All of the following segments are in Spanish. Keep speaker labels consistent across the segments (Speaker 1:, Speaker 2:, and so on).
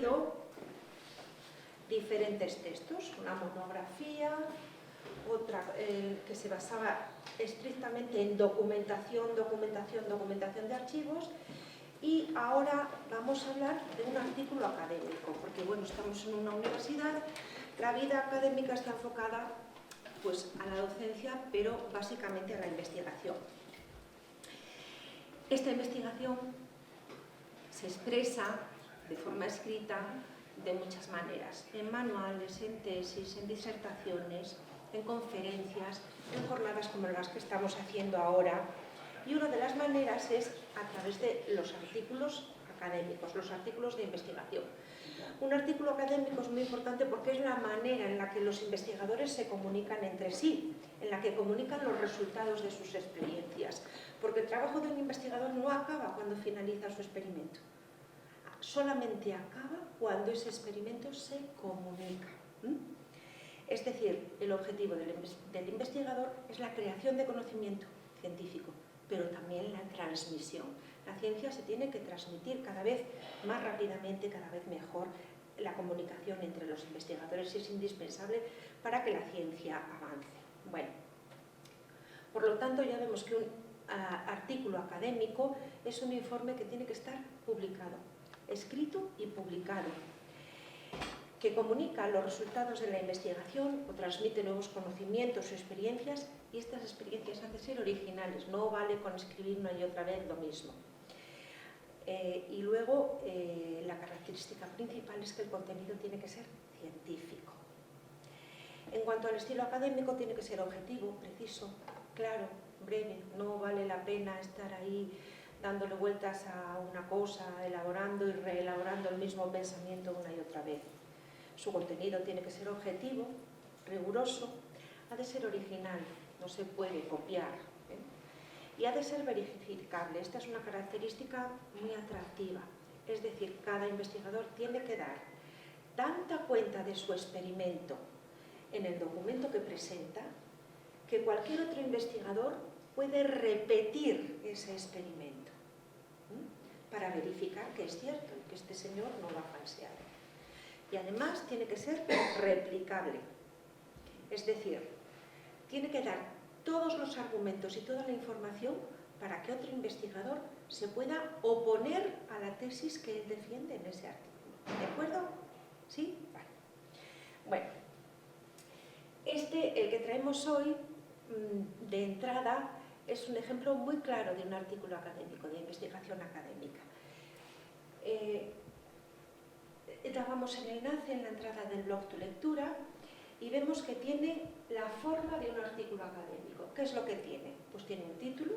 Speaker 1: pero diferentes textos, una monografía, otra que se basaba estrictamente en documentación de archivos, y ahora vamos a hablar de un artículo académico, porque bueno, estamos en una universidad, la vida académica está enfocada pues a la docencia, pero básicamente a la investigación. Esta investigación se expresa de forma escrita de muchas maneras, en manuales, en tesis, en disertaciones, en conferencias, en jornadas como las que estamos haciendo ahora, y una de las maneras es a través de los artículos académicos, los artículos de investigación. Un artículo académico es muy importante porque es la manera en la que los investigadores se comunican entre sí, en la que comunican los resultados de sus experiencias, porque el trabajo de un investigador no acaba cuando finaliza su experimento, solamente acaba cuando ese experimento se comunica. Es decir, el objetivo del investigador es la creación de conocimiento científico, pero también la transmisión. La ciencia se tiene que transmitir cada vez más rápidamente, cada vez mejor. La comunicación entre los investigadores es indispensable para que la ciencia avance. Bueno, por lo tanto ya vemos que un artículo académico es un informe que tiene que estar publicado, escrito y publicado, que comunica los resultados de la investigación o transmite nuevos conocimientos o experiencias, y estas experiencias han de ser originales, no vale con escribir una y otra vez lo mismo. Y luego la característica principal es que el contenido tiene que ser científico. En cuanto al estilo académico, tiene que ser objetivo, preciso, claro, breve. No vale la pena estar ahí dándole vueltas a una cosa, elaborando y reelaborando el mismo pensamiento una y otra vez. Su contenido tiene que ser objetivo, riguroso, ha de ser original, no se puede copiar, y ha de ser verificable. Esta es una característica muy atractiva, es decir, cada investigador tiene que dar tanta cuenta de su experimento en el documento que presenta, que cualquier otro investigador puede repetir ese experimento para verificar que es cierto y que este señor no lo ha falseado. Y además tiene que ser replicable, es decir, tiene que dar todos los argumentos y toda la información para que otro investigador se pueda oponer a la tesis que él defiende en ese artículo. ¿De acuerdo? ¿Sí? Vale. Bueno, el que traemos hoy, de entrada, es un ejemplo muy claro de un artículo académico, de investigación académica. Dábamos el enlace en la entrada del blog Tu Lectura y vemos que tiene la forma de un artículo académico. ¿Qué es lo que tiene? Pues tiene un título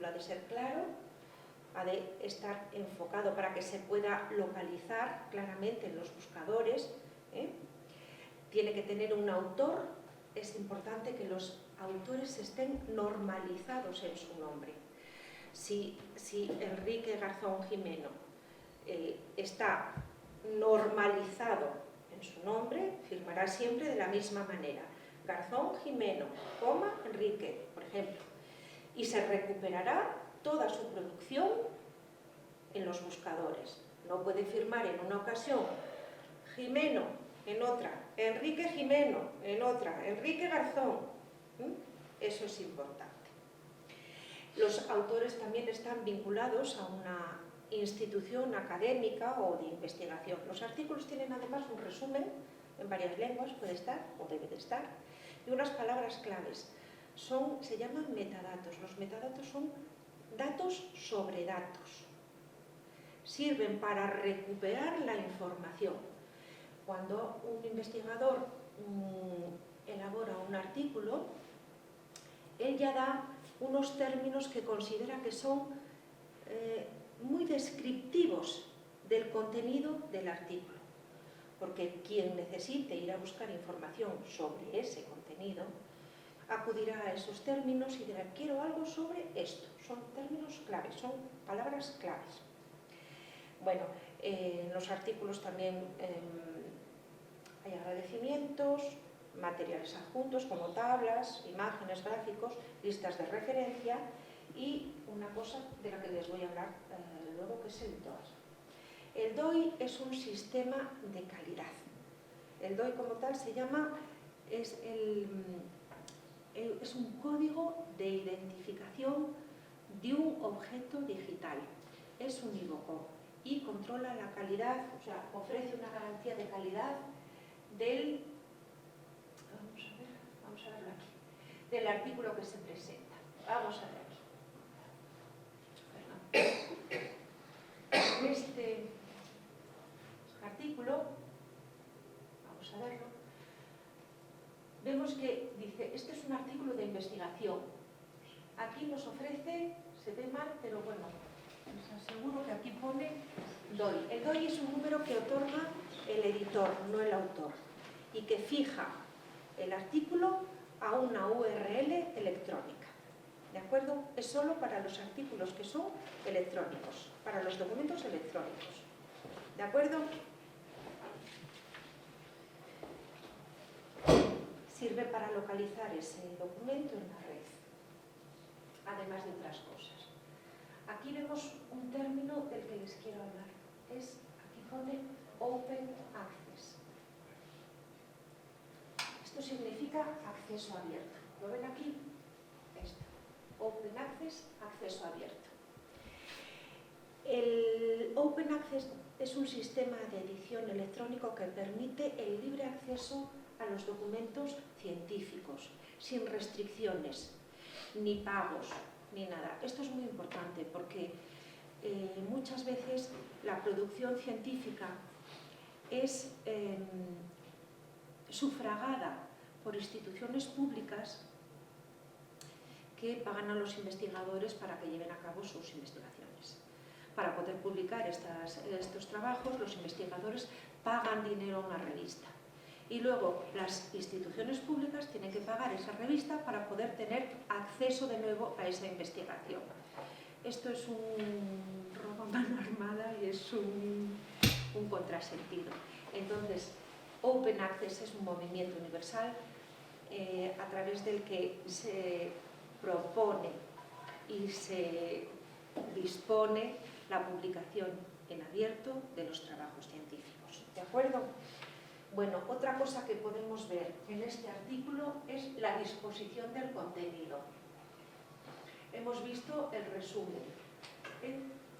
Speaker 1: ha de ser claro, ha de estar enfocado para que se pueda localizar claramente en los buscadores, tiene que tener un autor, es importante que los autores estén normalizados en su nombre. Si Enrique Garzón Gimeno está normalizado en su nombre, firmará siempre de la misma manera. Garzón Gimeno, Enrique, por ejemplo. Y se recuperará toda su producción en los buscadores. No puede firmar en una ocasión Gimeno, en otra, Enrique Gimeno, en otra, Enrique Garzón. Eso es importante. Los autores también están vinculados a una institución académica o de investigación. Los artículos tienen además un resumen en varias lenguas, puede estar o debe de estar, y unas palabras claves. Se llaman metadatos. Los metadatos son datos sobre datos. Sirven para recuperar la información. Cuando un investigador elabora un artículo, él ya da unos términos que considera que son muy descriptivos del contenido del artículo, porque quien necesite ir a buscar información sobre ese contenido acudirá a esos términos y dirá: quiero algo sobre esto. Son términos claves, son palabras claves. Bueno, en los artículos también hay agradecimientos, materiales adjuntos como tablas, imágenes, gráficos, listas de referencia y una cosa de la que les voy a hablar luego, que es el DOAS. El DOI es un sistema de calidad. El DOI como tal se llama, es un código de identificación de un objeto digital. Es unívoco y controla la calidad, o sea, ofrece una garantía de calidad del, vamos a verlo aquí, del artículo que se presenta. Vamos a ver aquí. En este artículo, vamos a verlo, vemos que dice, este es un artículo de investigación. Aquí nos ofrece, se ve mal, pero bueno, os aseguro que aquí pone DOI. El DOI es un número que otorga el editor, no el autor, y que fija el artículo a una URL electrónica. ¿De acuerdo? Es solo para los artículos que son electrónicos, para los documentos electrónicos. ¿De acuerdo? Sirve para localizar ese documento en la red, además de otras cosas. Aquí vemos un término del que les quiero hablar. Aquí pone Open Access. Esto significa acceso abierto. ¿Lo ven aquí? Esto. Open Access, acceso abierto. El Open Access es un sistema de edición electrónico que permite el libre acceso a los documentos científicos, sin restricciones, ni pagos, ni nada. Esto es muy importante porque muchas veces la producción científica es sufragada por instituciones públicas que pagan a los investigadores para que lleven a cabo sus investigaciones. Para poder publicar estos trabajos, los investigadores pagan dinero a una revista. Y luego las instituciones públicas tienen que pagar esa revista para poder tener acceso de nuevo a esa investigación. Esto es un robo a mano armada y es un contrasentido. Entonces, Open Access es un movimiento universal a través del que se propone y se dispone la publicación en abierto de los trabajos científicos. ¿De acuerdo? Bueno, otra cosa que podemos ver en este artículo es la disposición del contenido. Hemos visto el resumen,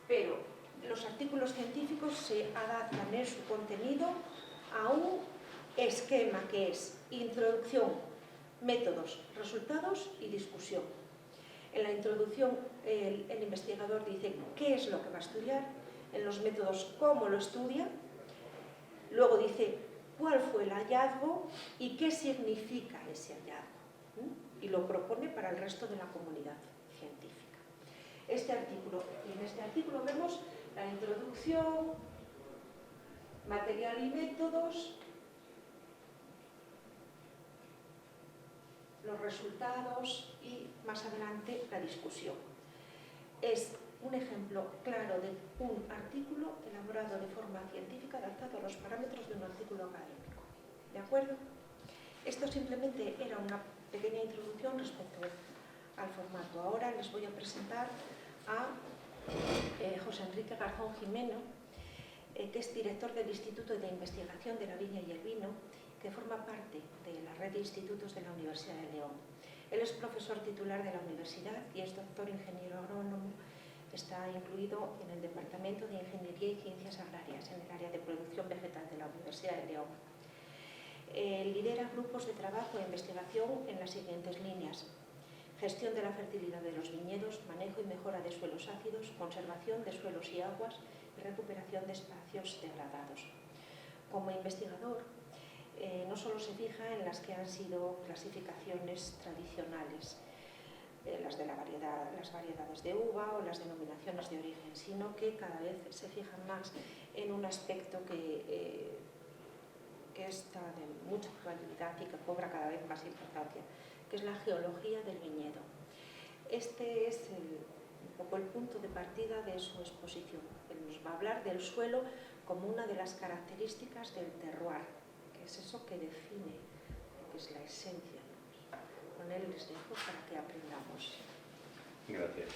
Speaker 1: pero los artículos científicos se adaptan en su contenido a un esquema que es introducción, métodos, resultados y discusión. En la introducción el investigador dice qué es lo que va a estudiar, en los métodos cómo lo estudia, luego dice cuál fue el hallazgo y qué significa ese hallazgo, y lo propone para el resto de la comunidad científica. En este artículo vemos la introducción, material y métodos, los resultados y más adelante la discusión. Es un ejemplo claro de un artículo elaborado de forma científica adaptado a los parámetros de un artículo académico. ¿De acuerdo? Esto simplemente era una pequeña introducción respecto al formato. Ahora les voy a presentar a José Enrique Garzón Jimeno, que es director del Instituto de Investigación de la Viña y el Vino, que forma parte de la red de institutos de la Universidad de León. Él es profesor titular de la universidad y es doctor ingeniero agrónomo. Está incluido en el Departamento de Ingeniería y Ciencias Agrarias, en el área de producción vegetal de la Universidad de León. Lidera grupos de trabajo e investigación en las siguientes líneas: gestión de la fertilidad de los viñedos, manejo y mejora de suelos ácidos, conservación de suelos y aguas y recuperación de espacios degradados. Como investigador, no solo se fija en las que han sido clasificaciones tradicionales, las variedades de uva o las denominaciones de origen, sino que cada vez se fijan más en un aspecto que está de mucha actualidad y que cobra cada vez más importancia, que es la geología del viñedo. Este es un poco el punto de partida de su exposición. Él nos va a hablar del suelo como una de las características del terroir, que es eso que define lo que es la esencia. Con él les dejo para que aprendamos.
Speaker 2: Gracias.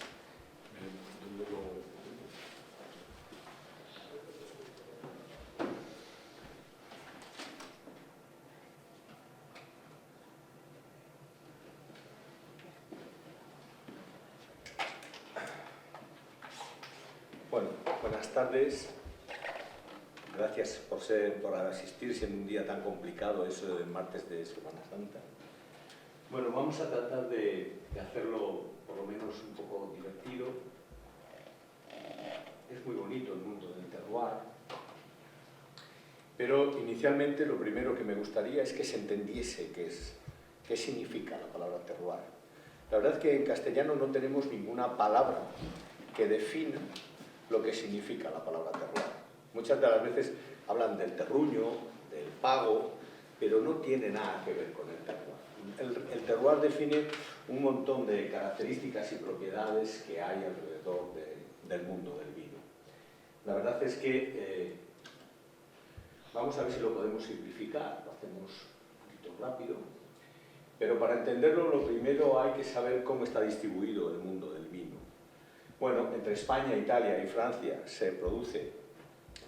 Speaker 2: buenas tardes. Gracias por asistir siendo un día tan complicado, eso del martes de Semana Santa. Bueno, vamos a tratar de hacerlo por lo menos un poco divertido. Es muy bonito el mundo del terroir, pero inicialmente lo primero que me gustaría es que se entendiese qué significa la palabra terroir. La verdad es que en castellano no tenemos ninguna palabra que defina lo que significa la palabra terroir. Muchas de las veces hablan del terruño, del pago, pero no tiene nada que ver con el terroir. El terroir define un montón de características y propiedades que hay alrededor del mundo del vino. La verdad es que vamos a ver si lo podemos simplificar, lo hacemos un poquito rápido, pero para entenderlo lo primero hay que saber cómo está distribuido el mundo del vino. Bueno, entre España, Italia y Francia se produce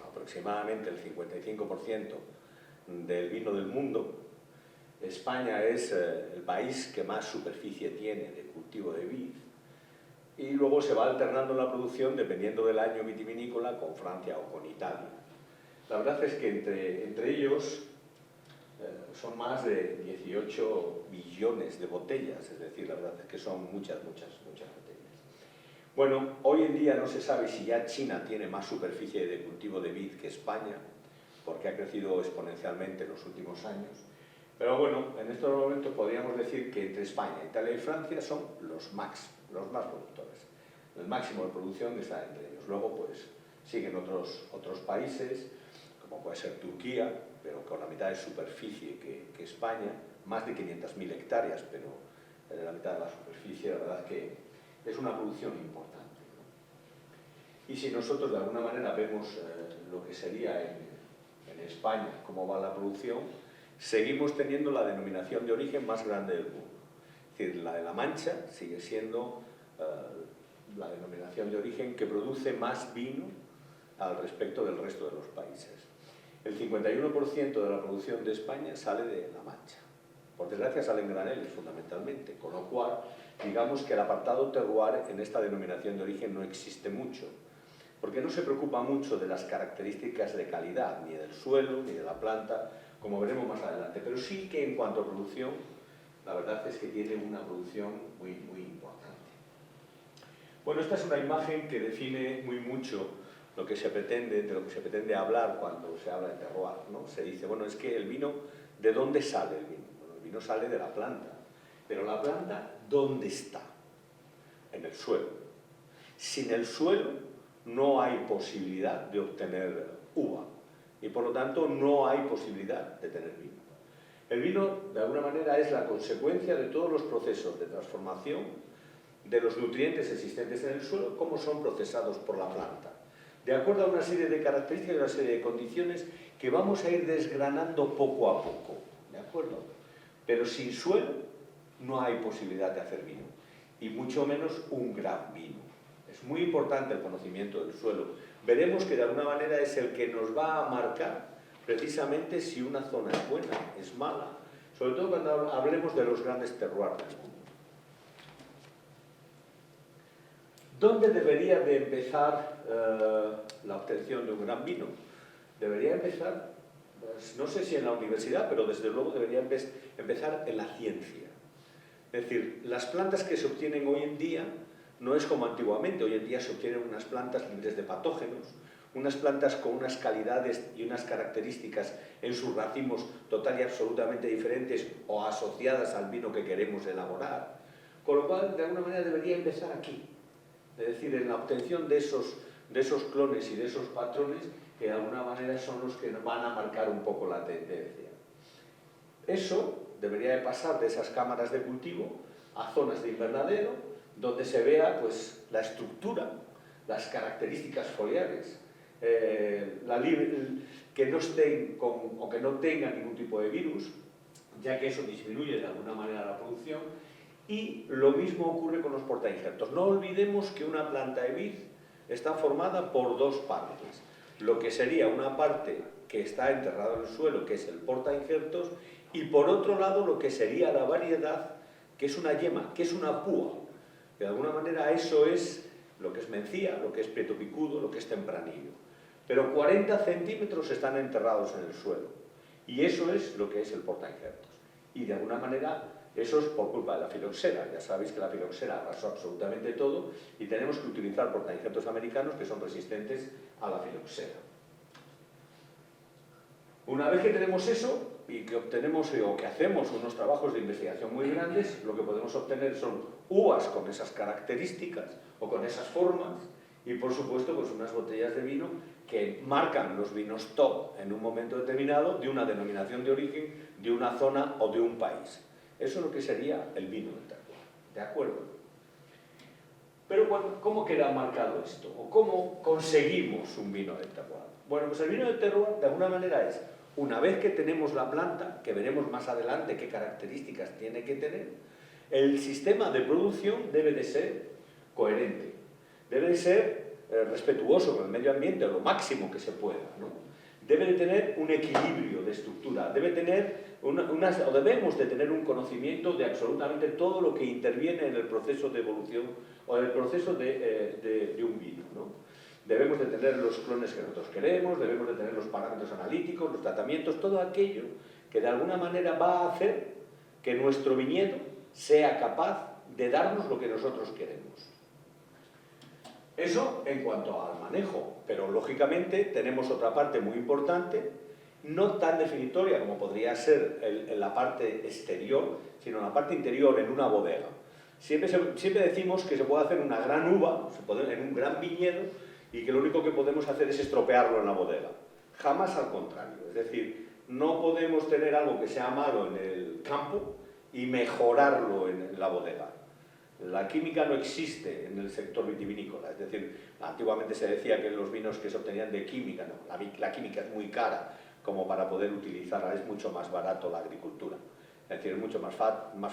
Speaker 2: aproximadamente el 55% del vino del mundo. España es el país que más superficie tiene de cultivo de vid y luego se va alternando la producción dependiendo del año vitivinícola con Francia o con Italia. La verdad es que entre ellos son más de 18 millones de botellas, es decir, la verdad es que son muchas botellas. Bueno, hoy en día no se sabe si ya China tiene más superficie de cultivo de vid que España, porque ha crecido exponencialmente en los últimos años. Pero bueno, en estos momentos podríamos decir que entre España, Italia y Francia son los más productores. El máximo de producción está entre ellos. Luego, pues, siguen otros países, como puede ser Turquía, pero con la mitad de superficie que España, más de 500.000 hectáreas, pero la mitad de la superficie, la verdad es que es una producción importante, ¿no? Y si nosotros de alguna manera vemos lo que sería en España, cómo va la producción, seguimos teniendo la denominación de origen más grande del mundo. Es decir, la de La Mancha sigue siendo la denominación de origen que produce más vino al respecto del resto de los países. El 51% de la producción de España sale de La Mancha. Por desgracia salen graneles fundamentalmente, con lo cual digamos que el apartado terroir en esta denominación de origen no existe mucho, porque no se preocupa mucho de las características de calidad, ni del suelo, ni de la planta, como veremos más adelante, pero sí que en cuanto a producción, la verdad es que tiene una producción muy importante. Bueno, esta es una imagen que define muy mucho de lo que se pretende hablar cuando se habla de terroir, ¿no? Se dice, bueno, es que el vino, ¿de dónde sale el vino? Bueno, el vino sale de la planta, pero la planta, ¿dónde está? En el suelo. Sin el suelo no hay posibilidad de obtener uva y por lo tanto no hay posibilidad de tener vino. El vino, de alguna manera, es la consecuencia de todos los procesos de transformación de los nutrientes existentes en el suelo, cómo son procesados por la planta, de acuerdo a una serie de características y una serie de condiciones que vamos a ir desgranando poco a poco, ¿de acuerdo? Pero sin suelo no hay posibilidad de hacer vino, y mucho menos un gran vino. Es muy importante el conocimiento del suelo. Veremos que de alguna manera es el que nos va a marcar precisamente si una zona es buena, es mala, sobre todo cuando hablemos de los grandes terroirs del mundo. ¿Dónde debería de empezar la obtención de un gran vino? Debería empezar, pues, no sé si en la universidad, pero desde luego debería empezar en la ciencia. Es decir, las plantas que se obtienen hoy en día no es como antiguamente. Hoy en día se obtienen unas plantas libres de patógenos, unas plantas con unas calidades y unas características en sus racimos total y absolutamente diferentes o asociadas al vino que queremos elaborar. Con lo cual, de alguna manera, debería empezar aquí. Es decir, en la obtención de esos clones y de esos patrones que de alguna manera son los que nos van a marcar un poco la tendencia. Eso debería de pasar de esas cámaras de cultivo a zonas de invernadero, donde se vea pues, la estructura, las características foliares, que no estén o que no tengan ningún tipo de virus, ya que eso disminuye de alguna manera la producción, y lo mismo ocurre con los portainjertos. No olvidemos que una planta de vid está formada por dos partes, lo que sería una parte que está enterrada en el suelo, que es el portainjertos, y por otro lado lo que sería la variedad, que es una yema, que es una púa. De alguna manera eso es lo que es Mencía, lo que es Prieto Picudo, lo que es Tempranillo. Pero 40 centímetros están enterrados en el suelo. Y eso es lo que es el portainjertos. Y de alguna manera eso es por culpa de la filoxera. Ya sabéis que la filoxera arrasó absolutamente todo y tenemos que utilizar portainjertos americanos que son resistentes a la filoxera. Una vez que tenemos eso y que obtenemos o que hacemos unos trabajos de investigación muy grandes, lo que podemos obtener son uvas con esas características o con esas formas y, por supuesto, pues unas botellas de vino que marcan los vinos top en un momento determinado de una denominación de origen, de una zona o de un país. Eso es lo que sería el vino del terroir, ¿de acuerdo? Pero bueno, ¿cómo queda marcado esto? ¿O cómo conseguimos un vino del terroir? Bueno, pues el vino del terroir de alguna manera es, una vez que tenemos la planta, que veremos más adelante qué características tiene que tener, el sistema de producción debe de ser coherente, debe de ser respetuoso con el medio ambiente lo máximo que se pueda, ¿no? Debe de tener un equilibrio de estructura, debe tener debemos de tener un conocimiento de absolutamente todo lo que interviene en el proceso de evolución o en el proceso de un vino, ¿no? Debemos de tener los clones que nosotros queremos, debemos de tener los parámetros analíticos, los tratamientos, todo aquello que de alguna manera va a hacer que nuestro viñedo sea capaz de darnos lo que nosotros queremos. Eso en cuanto al manejo, pero lógicamente tenemos otra parte muy importante, no tan definitoria como podría ser en la parte exterior, sino en la parte interior, en una bodega. Siempre decimos que se puede hacer una gran uva, en un gran viñedo, y que lo único que podemos hacer es estropearlo en la bodega. Jamás al contrario. Es decir, no podemos tener algo que sea malo en el campo y mejorarlo en la bodega. La química no existe en el sector vitivinícola. Es decir, antiguamente se decía que los vinos que se obtenían de química, no, la química es muy cara como para poder utilizarla, es mucho más barato la agricultura. Es decir, es mucho más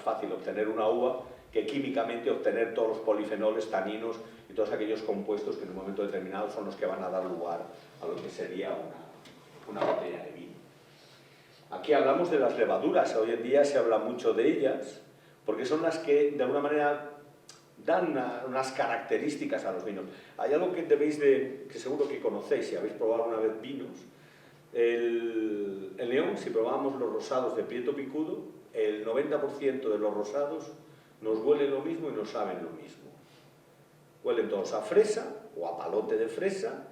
Speaker 2: fácil obtener una uva que químicamente obtener todos los polifenoles, taninos y todos aquellos compuestos que en un momento determinado son los que van a dar lugar a lo que sería una botella de vino. Aquí hablamos de las levaduras, hoy en día se habla mucho de ellas, porque son las que de alguna manera dan unas características a los vinos. Hay algo que que seguro que conocéis, si habéis probado alguna vez vinos. En León, si probábamos los rosados de Prieto Picudo, el 90% de los rosados nos huelen lo mismo y nos saben lo mismo. Huelen todos a fresa o a palote de fresa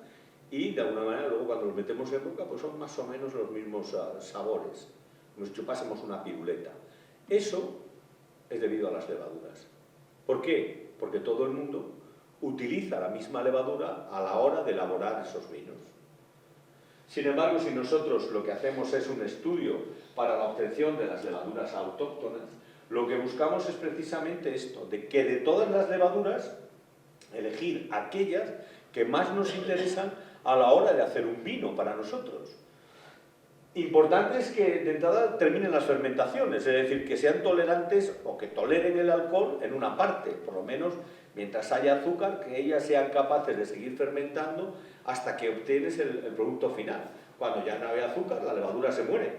Speaker 2: y de alguna manera luego cuando los metemos en boca pues son más o menos los mismos sabores, como si chupásemos una piruleta. Eso es debido a las levaduras. ¿Por qué? Porque todo el mundo utiliza la misma levadura a la hora de elaborar esos vinos. Sin embargo, si nosotros lo que hacemos es un estudio para la obtención de las levaduras autóctonas, lo que buscamos es precisamente esto, de que de todas las levaduras, elegir aquellas que más nos interesan a la hora de hacer un vino para nosotros. Importante es que de entrada terminen las fermentaciones, es decir, que sean tolerantes o que toleren el alcohol en una parte, por lo menos mientras haya azúcar, que ellas sean capaces de seguir fermentando hasta que obtienes el producto final. Cuando ya no hay azúcar, la levadura se muere,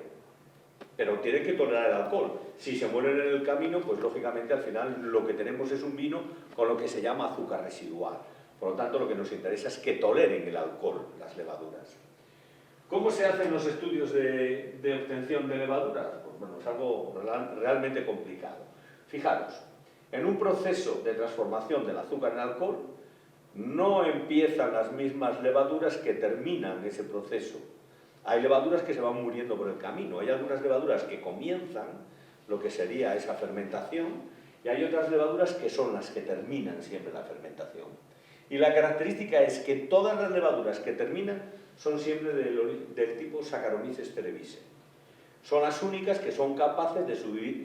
Speaker 2: pero tienen que tolerar el alcohol. Si se mueren en el camino, pues lógicamente al final lo que tenemos es un vino con lo que se llama azúcar residual. Por lo tanto, lo que nos interesa es que toleren el alcohol, las levaduras. ¿Cómo se hacen los estudios de obtención de levaduras? Pues bueno, es algo realmente complicado. Fijaros, en un proceso de transformación del azúcar en alcohol, no empiezan las mismas levaduras que terminan ese proceso. Hay levaduras que se van muriendo por el camino, hay algunas levaduras que comienzan lo que sería esa fermentación y hay otras levaduras que son las que terminan siempre la fermentación. Y la característica es que todas las levaduras que terminan son siempre del tipo Saccharomyces cerevisiae. Son las únicas que son capaces de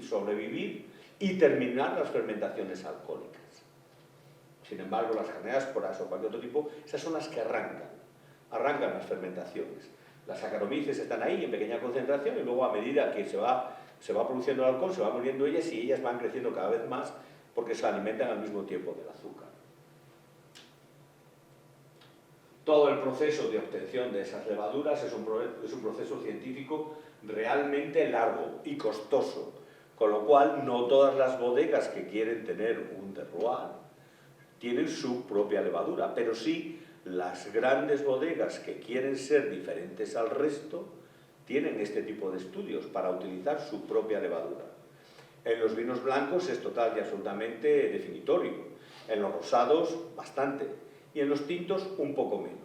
Speaker 2: sobrevivir y terminar las fermentaciones alcohólicas. Sin embargo, las Caneásporas o cualquier otro tipo, esas son las que arrancan las fermentaciones. Las Saccharomyces están ahí en pequeña concentración y luego a medida que se va produciendo el alcohol, se va muriendo ellas y ellas van creciendo cada vez más porque se alimentan al mismo tiempo del azúcar. Todo el proceso de obtención de esas levaduras es un proceso científico realmente largo y costoso, con lo cual no todas las bodegas que quieren tener un terroir tienen su propia levadura, pero sí las grandes bodegas que quieren ser diferentes al resto tienen este tipo de estudios para utilizar su propia levadura. En los vinos blancos es total y absolutamente definitorio, en los rosados bastante, y en los tintos un poco menos.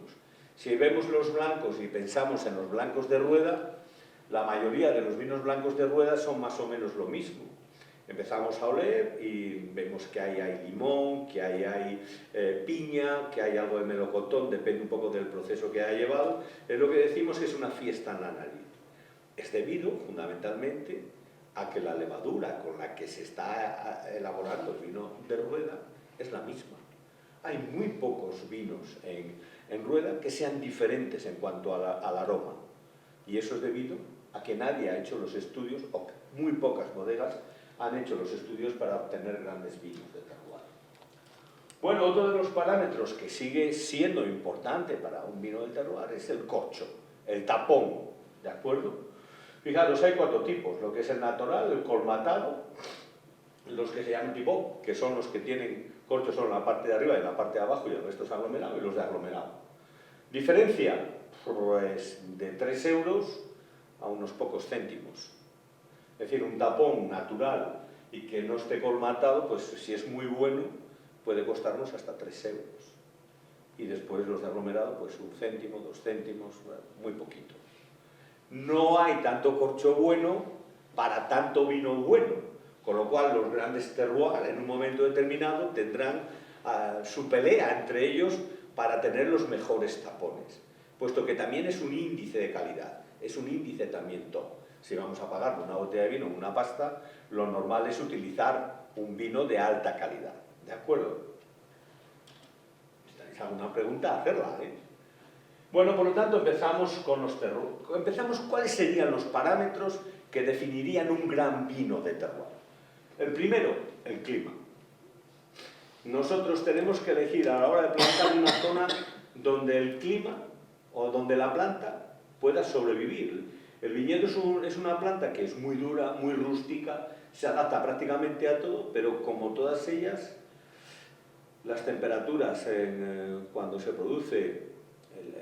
Speaker 2: Si vemos los blancos y pensamos en los blancos de rueda, la mayoría de los vinos blancos de rueda son más o menos lo mismo. Empezamos a oler y vemos que ahí hay limón, que ahí hay piña, que hay algo de melocotón, depende un poco del proceso que haya llevado. Es lo que decimos que es una fiesta en la nariz. Es debido, fundamentalmente, a que la levadura con la que se está elaborando el vino de rueda es la misma. Hay muy pocos vinos en rueda que sean diferentes en cuanto al aroma. Y eso es debido a que nadie ha hecho los estudios, o muy pocas bodegas han hecho los estudios para obtener grandes vinos de terroir. Bueno, otro de los parámetros que sigue siendo importante para un vino de terroir es el corcho, el tapón, ¿de acuerdo? Fijaros, hay 4 tipos, lo que es el natural, el colmatado, los que se llaman tipo, que son los que tienen corcho solo en la parte de arriba y en la parte de abajo y el resto es aglomerado, y los de aglomerado. Diferencia, pues de 3 euros a unos pocos céntimos. Es decir, un tapón natural y que no esté colmatado, pues si es muy bueno, puede costarnos hasta 3 euros. Y después los de aglomerado, pues 1 céntimo, 2 céntimos, bueno, muy poquito. No hay tanto corcho bueno para tanto vino bueno, con lo cual los grandes terroirs en un momento determinado tendrán su pelea entre ellos para tener los mejores tapones, puesto que también es un índice de calidad, es un índice también top. Si vamos a pagar una botella de vino o una pasta, lo normal es utilizar un vino de alta calidad, ¿de acuerdo? Si tenéis alguna pregunta, hacerla, ¿eh? Bueno, por lo tanto, empezamos con los terroirs. Empezamos, ¿cuáles serían los parámetros que definirían un gran vino de terroir? El primero, el clima. Nosotros tenemos que elegir a la hora de plantar una zona donde el clima o donde la planta pueda sobrevivir. El viñedo es una planta que es muy dura, muy rústica, se adapta prácticamente a todo, pero como todas ellas, las temperaturas cuando se produce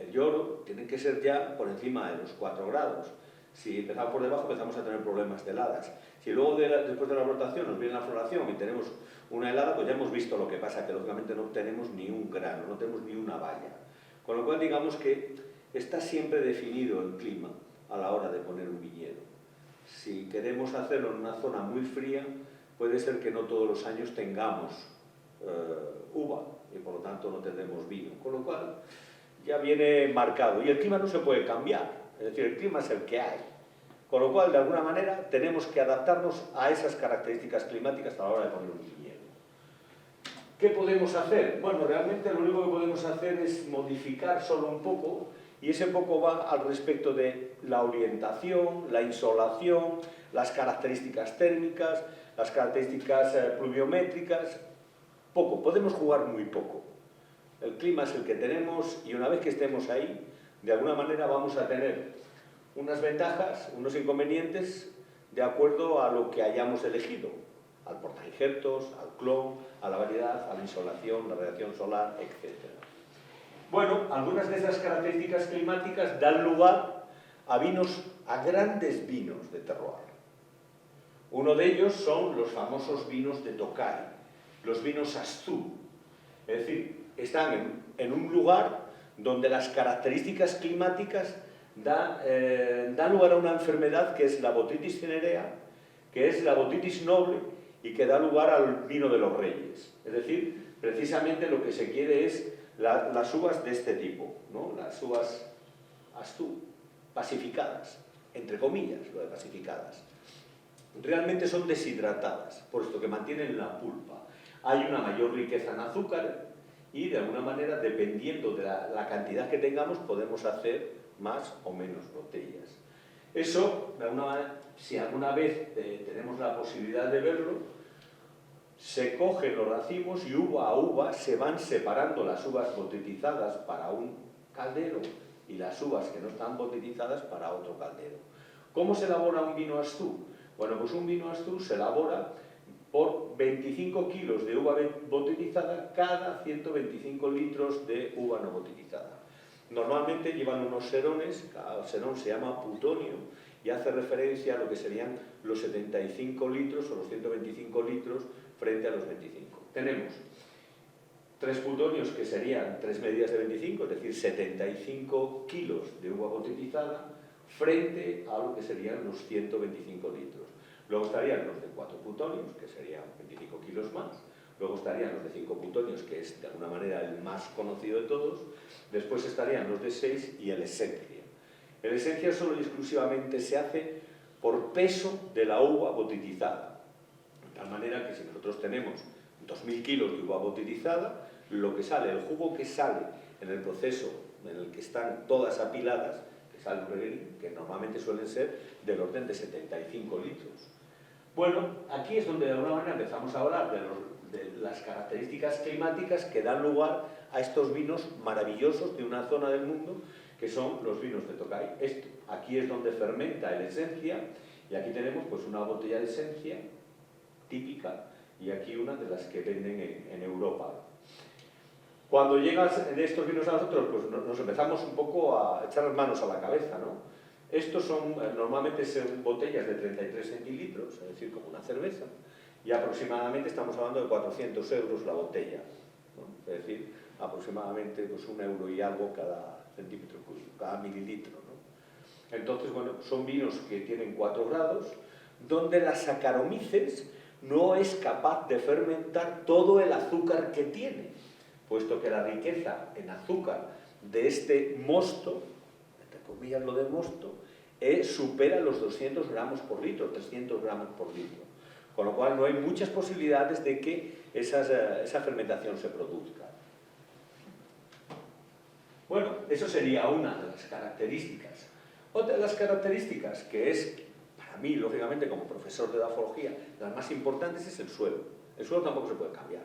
Speaker 2: el lloro tienen que ser ya por encima de los 4 grados. Si empezamos por debajo empezamos a tener problemas de heladas. Si luego después de la rotación nos viene la floración y tenemos una helada, pues ya hemos visto lo que pasa, que lógicamente no tenemos ni un grano, no tenemos ni una valla. Con lo cual digamos que está siempre definido el clima a la hora de poner un viñedo. Si queremos hacerlo en una zona muy fría, puede ser que no todos los años tengamos uva y por lo tanto no tendremos vino. Con lo cual ya viene marcado. Y el clima no se puede cambiar, es decir, el clima es el que hay. Con lo cual, de alguna manera, tenemos que adaptarnos a esas características climáticas a la hora de poner un viñedo. ¿Qué podemos hacer? Bueno, realmente lo único que podemos hacer es modificar solo un poco, y ese poco va al respecto de la orientación, la insolación, las características térmicas, las características pluviométricas. Poco, podemos jugar muy poco. El clima es el que tenemos y una vez que estemos ahí, de alguna manera vamos a tener unas ventajas, unos inconvenientes de acuerdo a lo que hayamos elegido, al portainjertos, al clon, a la variedad, a la insolación, la radiación solar, etc. Bueno, algunas de esas características climáticas dan lugar a grandes vinos de terroir. Uno de ellos son los famosos vinos de Tokai, los vinos Astú. Es decir, están en un lugar donde las características climáticas dan lugar a una enfermedad que es la botritis cinerea, que es la botritis noble y que da lugar al vino de los reyes. Es decir, precisamente lo que se quiere es las uvas de este tipo, ¿no? Las uvas Astú, pasificadas, entre comillas, lo de pasificadas. Realmente son deshidratadas, puesto que mantienen la pulpa. Hay una mayor riqueza en azúcar y, de alguna manera, dependiendo de la cantidad que tengamos, podemos hacer más o menos botellas. Eso, de alguna manera, si alguna vez tenemos la posibilidad de verlo, se cogen los racimos y uva a uva se van separando las uvas botetizadas para un caldero y las uvas que no están botetizadas para otro caldero. ¿Cómo se elabora un vino Astú? Bueno, pues un vino Astú se elabora por 25 kilos de uva botulinizada cada 125 litros de uva no botulinizada. Normalmente llevan unos serones, cada serón se llama plutonio y hace referencia a lo que serían los 75 litros o los 125 litros frente a los 25. Tenemos 3 plutonios que serían 3 medidas de 25, es decir, 75 kilos de uva botulinizada frente a lo que serían los 125 litros. Luego estarían los de 4 plutonios, que serían 25 kilos más. Luego estarían los de 5 plutonios, que es de alguna manera el más conocido de todos. Después estarían los de 6 y el esencia. El esencia solo y exclusivamente se hace por peso de la uva botulinizada. De tal manera que si nosotros tenemos 2.000 kilos de uva botulinizada, lo que sale, el jugo que sale en el proceso en el que están todas apiladas, que sale un reguerín, que normalmente suelen ser del orden de 75 litros. Bueno, aquí es donde de alguna manera empezamos a hablar de las características climáticas que dan lugar a estos vinos maravillosos de una zona del mundo, que son los vinos de Tokay. Aquí es donde fermenta el esencia, y aquí tenemos pues una botella de esencia típica, y aquí una de las que venden en Europa. Cuando llegan de estos vinos a nosotros, pues nos empezamos un poco a echar las manos a la cabeza, ¿no? Estos son, normalmente son botellas de 33 centilitros, es decir, como una cerveza, y aproximadamente estamos hablando de 400 euros la botella, ¿no? Es decir, aproximadamente pues, 1 euro y algo cada centímetro cúbico, cada mililitro, ¿no? Entonces, bueno, son vinos que tienen 4 grados, donde la Saccharomyces no es capaz de fermentar todo el azúcar que tiene, puesto que la riqueza en azúcar de este mosto, entre comillas lo de mosto, supera los 200 gramos por litro, 300 gramos por litro. Con lo cual no hay muchas posibilidades de que esa fermentación se produzca. Bueno, eso sería una de las características. Otra de las características que es, para mí, lógicamente, como profesor de edafología, las más importantes es el suelo. El suelo tampoco se puede cambiar.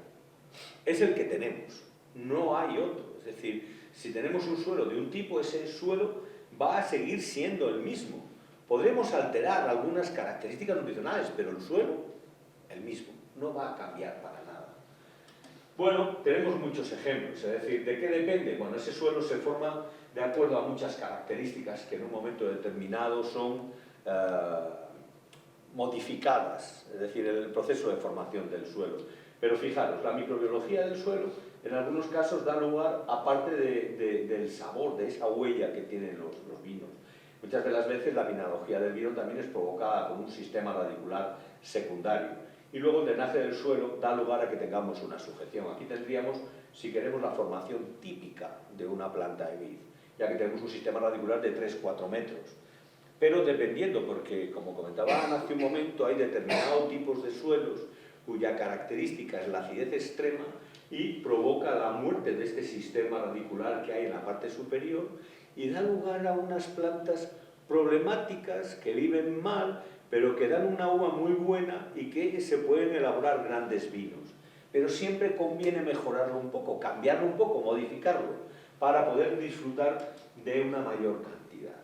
Speaker 2: Es el que tenemos, no hay otro. Es decir, si tenemos un suelo de un tipo, ese suelo va a seguir siendo el mismo. Podremos alterar algunas características nutricionales, pero el suelo, el mismo, no va a cambiar para nada. Bueno, tenemos muchos ejemplos, es decir, ¿de qué depende? Bueno, ese suelo se forma de acuerdo a muchas características que en un momento determinado son modificadas, es decir, el proceso de formación del suelo. Pero fijaros, la microbiología del suelo en algunos casos da lugar, aparte del sabor, de esa huella que tienen los vinos. Muchas de las veces la mineralogía del vino también es provocada por un sistema radicular secundario. Y luego el drenaje del suelo da lugar a que tengamos una sujeción. Aquí tendríamos, si queremos, la formación típica de una planta de vid, ya que tenemos un sistema radicular de 3-4 metros. Pero dependiendo, porque como comentaba Ana hace un momento, hay determinados tipos de suelos cuya característica es la acidez extrema y provoca la muerte de este sistema radicular que hay en la parte superior y da lugar a unas plantas problemáticas que viven mal, pero que dan una uva muy buena y que se pueden elaborar grandes vinos. Pero siempre conviene mejorarlo un poco, cambiarlo un poco, modificarlo, para poder disfrutar de una mayor cantidad.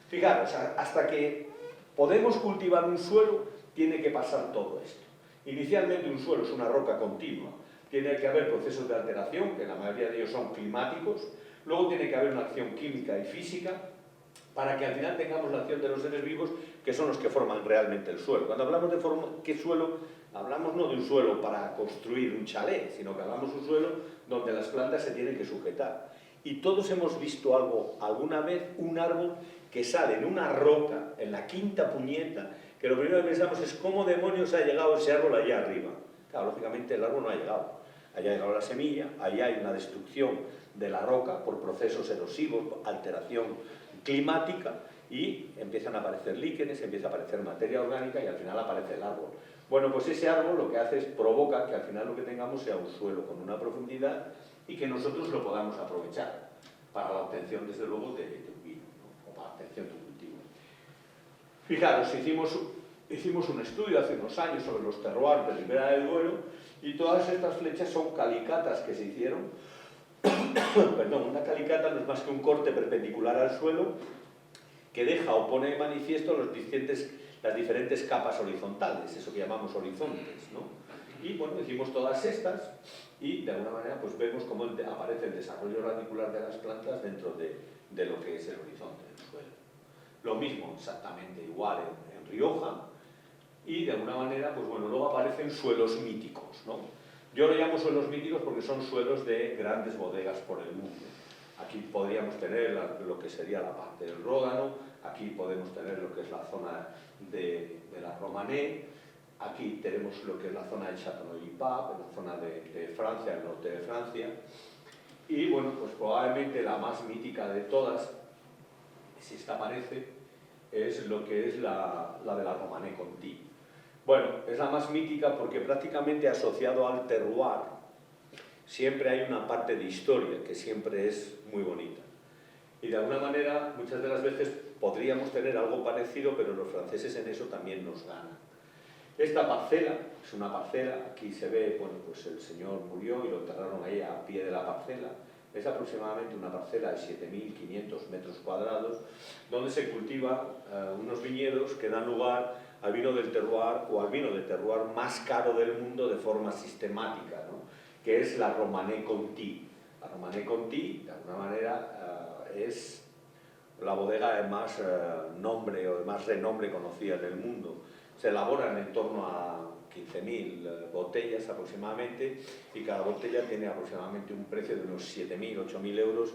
Speaker 2: Fijaros, hasta que podemos cultivar un suelo, tiene que pasar todo esto. Inicialmente un suelo es una roca continua, tiene que haber procesos de alteración, que la mayoría de ellos son climáticos, luego tiene que haber una acción química y física, para que al final tengamos la acción de los seres vivos, que son los que forman realmente el suelo. Cuando hablamos de qué suelo, hablamos no de un suelo para construir un chalet, sino que hablamos de un suelo donde las plantas se tienen que sujetar. Y todos hemos visto alguna vez, un árbol que sale en una roca, en la quinta puñeta, que lo primero que pensamos es cómo demonios ha llegado ese árbol allá arriba. Claro, lógicamente el árbol no ha llegado. Allá ha llegado la semilla, allá hay una destrucción de la roca por procesos erosivos, alteración climática, y empiezan a aparecer líquenes, empieza a aparecer materia orgánica y al final aparece el árbol. Bueno, pues ese árbol lo que hace es provoca que al final lo que tengamos sea un suelo con una profundidad y que nosotros lo podamos aprovechar para la obtención, desde luego, de un vino, ¿no? O para la obtención de un cultivo. Fijaros, hicimos un estudio hace unos años sobre los terroirs de Ribera del Duero y todas estas flechas son calicatas que se hicieron. Perdón, una calicata no es más que un corte perpendicular al suelo que deja o pone de manifiesto las diferentes capas horizontales, eso que llamamos horizontes, ¿no? Y bueno, hicimos todas estas y de alguna manera pues vemos cómo aparece el desarrollo radicular de las plantas dentro de lo que es el horizonte del suelo. Lo mismo, exactamente igual en Rioja, y de alguna manera, pues bueno, luego aparecen suelos míticos, ¿no? Yo lo llamo suelos míticos porque son suelos de grandes bodegas por el mundo. Aquí podríamos tener lo que sería la parte del Ródano, aquí podemos tener lo que es la zona de la Romanée, aquí tenemos lo que es la zona de Châteauneuf-du-Pape, la zona de Francia, el norte de Francia, y bueno, pues probablemente la más mítica de todas, si esta aparece, es lo que es la de la Romanée Conti. Bueno, es la más mítica porque prácticamente asociado al terroir siempre hay una parte de historia que siempre es muy bonita. Y de alguna manera, muchas de las veces podríamos tener algo parecido, pero los franceses en eso también nos ganan. Esta parcela, es una parcela, aquí se ve, bueno, pues el señor murió y lo enterraron ahí a pie de la parcela. Es aproximadamente una parcela de 7.500 metros cuadrados, donde se cultivan unos viñedos que dan lugar al vino del terroir o al vino de terroir más caro del mundo de forma sistemática, ¿no? Que es la Romanée Conti. La Romanée Conti, de alguna manera, es la bodega de más nombre o de más renombre conocida en el mundo. Se elaboran en torno a 15.000 botellas aproximadamente y cada botella tiene aproximadamente un precio de unos 7.000, 8.000 euros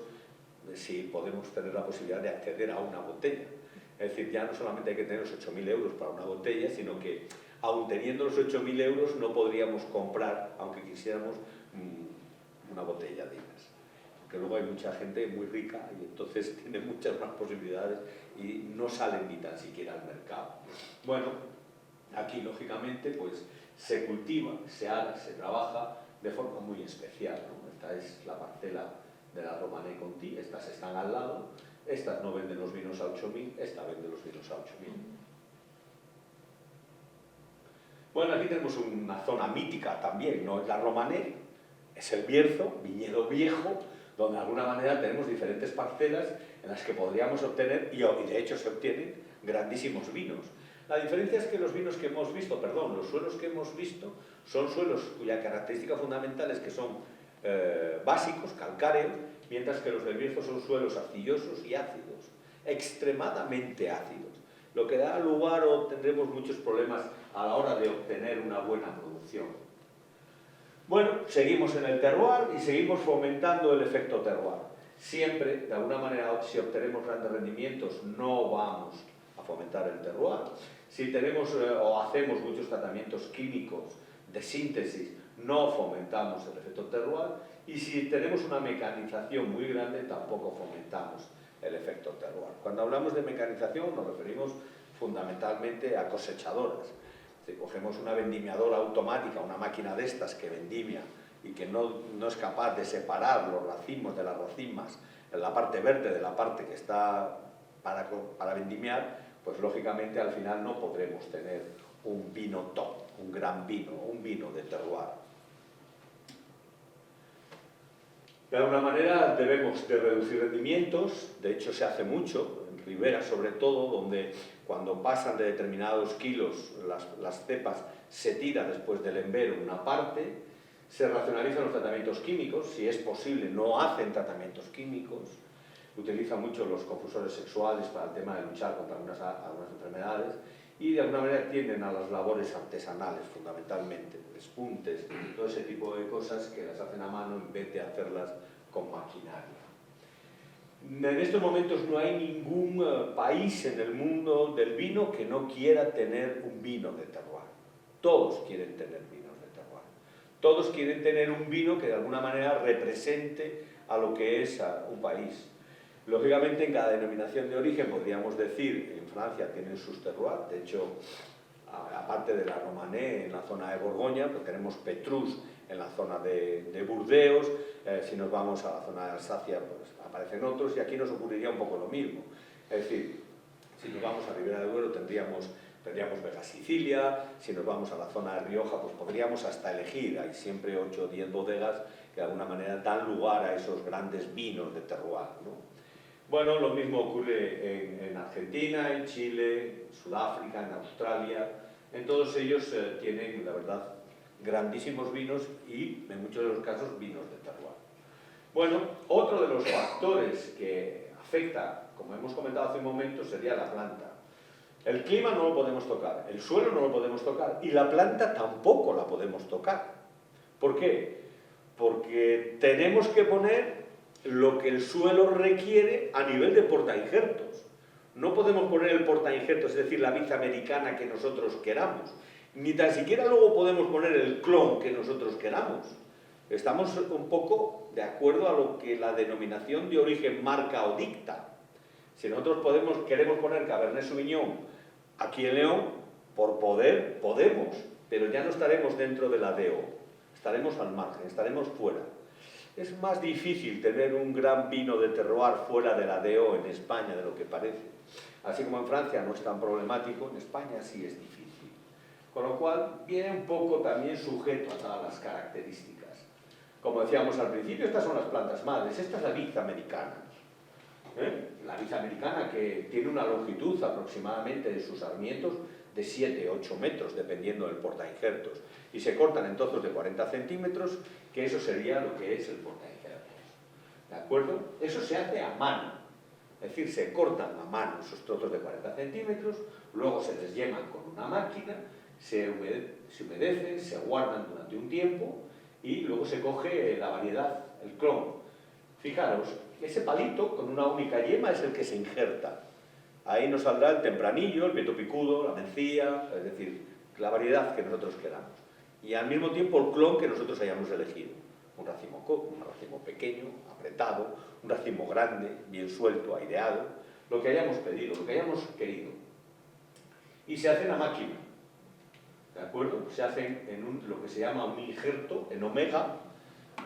Speaker 2: si podemos tener la posibilidad de acceder a una botella. Es decir, ya no solamente hay que tener los 8.000 euros para una botella, sino que aun teniendo los 8.000 euros no podríamos comprar, aunque quisiéramos, una botella de ellas. Porque luego hay mucha gente muy rica y entonces tiene muchas más posibilidades y no salen ni tan siquiera al mercado. Bueno, aquí lógicamente pues se cultiva, se ara, se trabaja de forma muy especial, ¿no? Esta es la parcela de la Romanée Conti, estas están al lado, estas no venden los vinos a 8.000, esta vende los vinos a 8.000. Bueno, aquí tenemos una zona mítica también, no es la Romanée, es el Bierzo, viñedo viejo, donde de alguna manera tenemos diferentes parcelas en las que podríamos obtener, y de hecho se obtienen, grandísimos vinos. La diferencia es que los vinos que hemos visto, los suelos que hemos visto, son suelos cuya característica fundamental es que son básicos, calcáreos, mientras que los del Bierzo son suelos arcillosos y ácidos, extremadamente ácidos, lo que da lugar o tendremos muchos problemas a la hora de obtener una buena producción. Bueno, seguimos en el terroir y seguimos fomentando el efecto terroir. Siempre, de alguna manera, si obtenemos grandes rendimientos, no vamos a fomentar el terroir. Si tenemos o hacemos muchos tratamientos químicos de síntesis, no fomentamos el efecto terroir. Y si tenemos una mecanización muy grande, tampoco fomentamos el efecto terroir. Cuando hablamos de mecanización, nos referimos fundamentalmente a cosechadoras. Si cogemos una vendimiadora automática, una máquina de estas que vendimia y que no es capaz de separar los racimos de las racimas, en la parte verde de la parte que está para vendimiar, pues lógicamente al final no podremos tener un vino top, un gran vino, un vino de terroir. De alguna manera debemos de reducir rendimientos, de hecho se hace mucho, en Ribera sobre todo, donde cuando pasan de determinados kilos las cepas se tira después del embero una parte, se racionalizan los tratamientos químicos, si es posible no hacen tratamientos químicos, utilizan mucho los confusores sexuales para el tema de luchar contra algunas enfermedades y de alguna manera tienden a las labores artesanales fundamentalmente, despuntes, todo ese tipo de cosas que las hacen a mano en vez de hacerlas con maquinaria. En estos momentos no hay ningún país en el mundo del vino que no quiera tener un vino de terroir. Todos quieren tener vinos de terroir. Todos quieren tener un vino que de alguna manera represente a lo que es un país. Lógicamente, en cada denominación de origen podríamos decir, en Francia tienen sus terroirs, de hecho, aparte de la Romanée en la zona de Borgoña, pues tenemos Petrus en la zona de Burdeos, si nos vamos a la zona de Alsacia, pues aparecen otros, y aquí nos ocurriría un poco lo mismo. Es decir, si nos vamos a Ribera del Duero tendríamos Vega Sicilia, si nos vamos a la zona de Rioja, pues podríamos hasta elegir, hay siempre 8 o 10 bodegas que de alguna manera dan lugar a esos grandes vinos de terroir, ¿no? Bueno, lo mismo ocurre en Argentina, en Chile, Sudáfrica, en Australia. En todos ellos tienen, la verdad, grandísimos vinos y, en muchos de los casos, vinos de terroir. Bueno, otro de los factores que afecta, como hemos comentado hace un momento, sería la planta. El clima no lo podemos tocar, el suelo no lo podemos tocar y la planta tampoco la podemos tocar. ¿Por qué? Porque tenemos que poner lo que el suelo requiere a nivel de portainjertos. No podemos poner el portainjertos, es decir, la vid americana que nosotros queramos, ni tan siquiera luego podemos poner el clon que nosotros queramos. Estamos un poco de acuerdo a lo que la denominación de origen marca o dicta. Si nosotros queremos poner Cabernet Sauvignon aquí en León, por poder, podemos, pero ya no estaremos dentro de la DO, estaremos al margen, estaremos fuera. Es más difícil tener un gran vino de terroir fuera de la DO en España de lo que parece. Así como en Francia no es tan problemático, en España sí es difícil. Con lo cual, viene un poco también sujeto a todas las características. Como decíamos al principio, estas son las plantas madres, esta es la vid americana. La vid americana que tiene una longitud aproximadamente de sus sarmientos de 7-8 metros, dependiendo del portainjertos, y se cortan en trozos de 40 centímetros, que eso sería lo que es el portainjertos. ¿De acuerdo? Eso se hace a mano, es decir, se cortan a mano esos trozos de 40 centímetros, luego se les llevan con una máquina, se humedecen, se guardan durante un tiempo y luego se coge la variedad, el clon. Fijaros, ese palito con una única yema es el que se injerta. Ahí nos saldrá el tempranillo, el pieto picudo, la mencía, es decir, la variedad que nosotros queramos. Y al mismo tiempo el clon que nosotros hayamos elegido. Un racimo pequeño, apretado, un racimo grande, bien suelto, aireado, lo que hayamos pedido, lo que hayamos querido. Y se hace en la máquina, ¿de acuerdo? Se hacen en lo que se llama un injerto, en omega,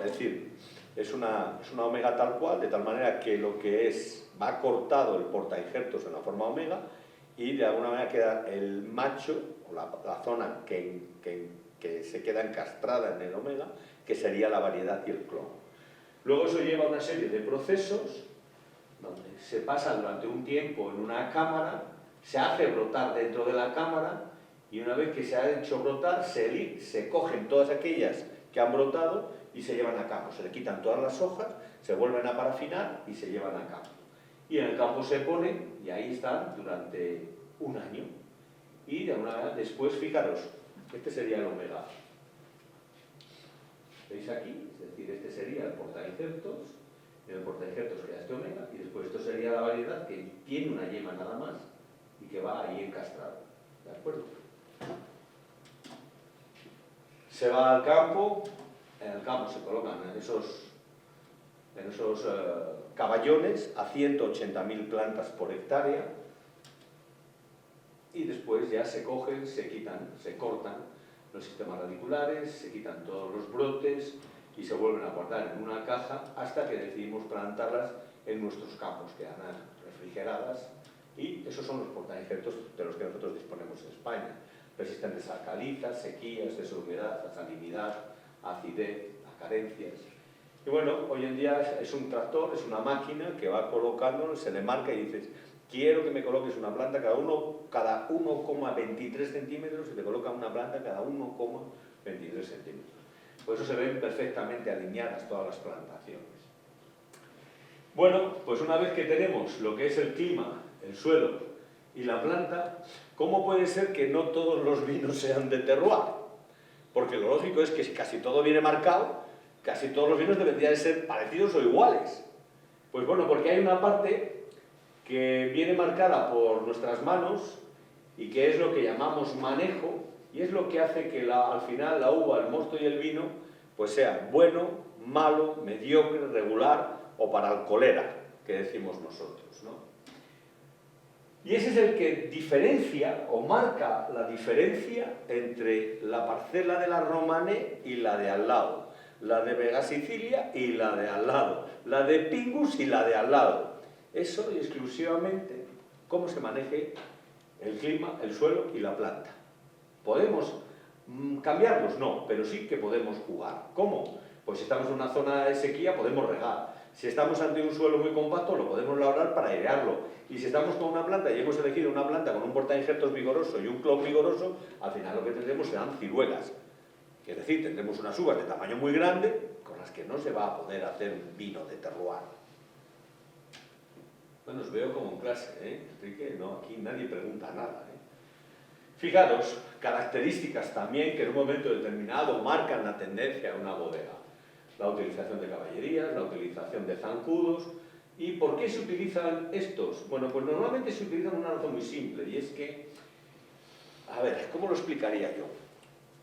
Speaker 2: es decir, es una omega tal cual, de tal manera que lo que va cortado el portainjertos en la forma omega y de alguna manera queda el macho, o la zona que se queda encastrada en el omega, que sería la variedad y el clon. Luego eso lleva una serie de procesos donde se pasa durante un tiempo en una cámara, se hace brotar dentro de la cámara y una vez que se ha hecho brotar, se cogen todas aquellas que han brotado y se llevan a campo. Se le quitan todas las hojas, se vuelven a parafinar y se llevan a campo. Y en el campo se ponen y ahí están durante un año. Y de alguna manera, después, fijaros, este sería el omega. ¿Veis aquí? Es decir, este sería el portainjertos, en el portainjertos queda este omega, y después esto sería la variedad que tiene una yema nada más y que va ahí encastrado. ¿De acuerdo? Se va al campo, en el campo se colocan en esos caballones a 180.000 plantas por hectárea y después ya se cogen, se quitan, se cortan los sistemas radiculares, se quitan todos los brotes y se vuelven a guardar en una caja hasta que decidimos plantarlas en nuestros campos, que quedan refrigeradas y esos son los portainjertos de los que nosotros disponemos en España, resistentes a calizas, sequías, deshumedad, a salinidad, a acidez, a carencias. Y bueno, hoy en día es un tractor, es una máquina que va colocando, se le marca y dices, quiero que me coloques una planta cada 1,23 centímetros y te coloca una planta cada 1,23 centímetros. Por eso se ven perfectamente alineadas todas las plantaciones. Bueno, pues una vez que tenemos lo que es el clima, el suelo y la planta, ¿cómo puede ser que no todos los vinos sean de terroir? Porque lo lógico es que si casi todo viene marcado, casi todos los vinos deberían de ser parecidos o iguales. Pues bueno, porque hay una parte que viene marcada por nuestras manos y que es lo que llamamos manejo y es lo que hace que al final la uva, el mosto y el vino pues sea bueno, malo, mediocre, regular o para alcoholera, que decimos nosotros, ¿no? Y ese es el que diferencia o marca la diferencia entre la parcela de la Romanée y la de al lado, la de Vega Sicilia y la de al lado, la de Pingus y la de al lado. Eso y exclusivamente cómo se maneje el clima, el suelo y la planta. ¿Podemos cambiarlos? No, pero sí que podemos jugar. ¿Cómo? Pues si estamos en una zona de sequía podemos regar. Si estamos ante un suelo muy compacto, lo podemos labrar para airearlo. Y si estamos con una planta y hemos elegido una planta con un portainjertos vigoroso y un clon vigoroso, al final lo que tendremos serán ciruelas. Es decir, tendremos unas uvas de tamaño muy grande con las que no se va a poder hacer un vino de terroir. Bueno, os veo como en clase, ¿eh? Enrique, no, aquí nadie pregunta nada, ¿eh? Fijaros, características también que en un momento determinado marcan la tendencia a una bodega. La utilización de caballerías, la utilización de zancudos. ¿Y por qué se utilizan estos? Bueno, pues normalmente se utilizan por una razón muy simple, y es que, a ver, ¿cómo lo explicaría yo?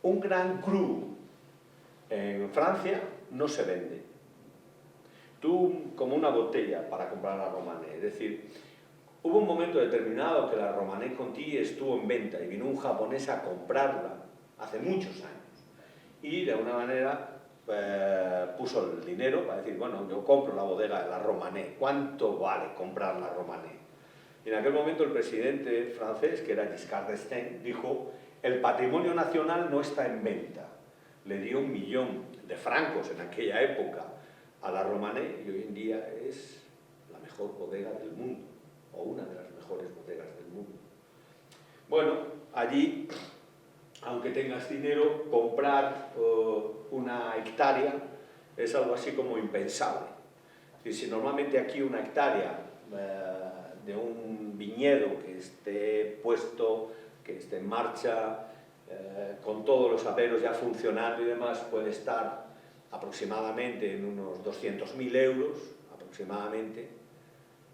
Speaker 2: Un Grand Cru en Francia no se vende. Tú, como una botella para comprar la Romanée, es decir, hubo un momento determinado que la Romanée Conti estuvo en venta y vino un japonés a comprarla hace muchos años y de alguna manera puso el dinero para decir, bueno, yo compro la bodega de la Romanée, ¿cuánto vale comprar la Romanée? Y en aquel momento el presidente francés, que era Giscard d'Estaing, dijo, el patrimonio nacional no está en venta. Le dio 1 millón de francos en aquella época a la Romanée y hoy en día es la mejor bodega del mundo, o una de las mejores bodegas del mundo. Bueno, allí, aunque tengas dinero, comprar una hectárea es algo así como impensable. Es decir, si normalmente aquí una hectárea de un viñedo que esté puesto, que esté en marcha, con todos los aperos ya funcionando y demás, puede estar aproximadamente en unos 200.000 euros, aproximadamente.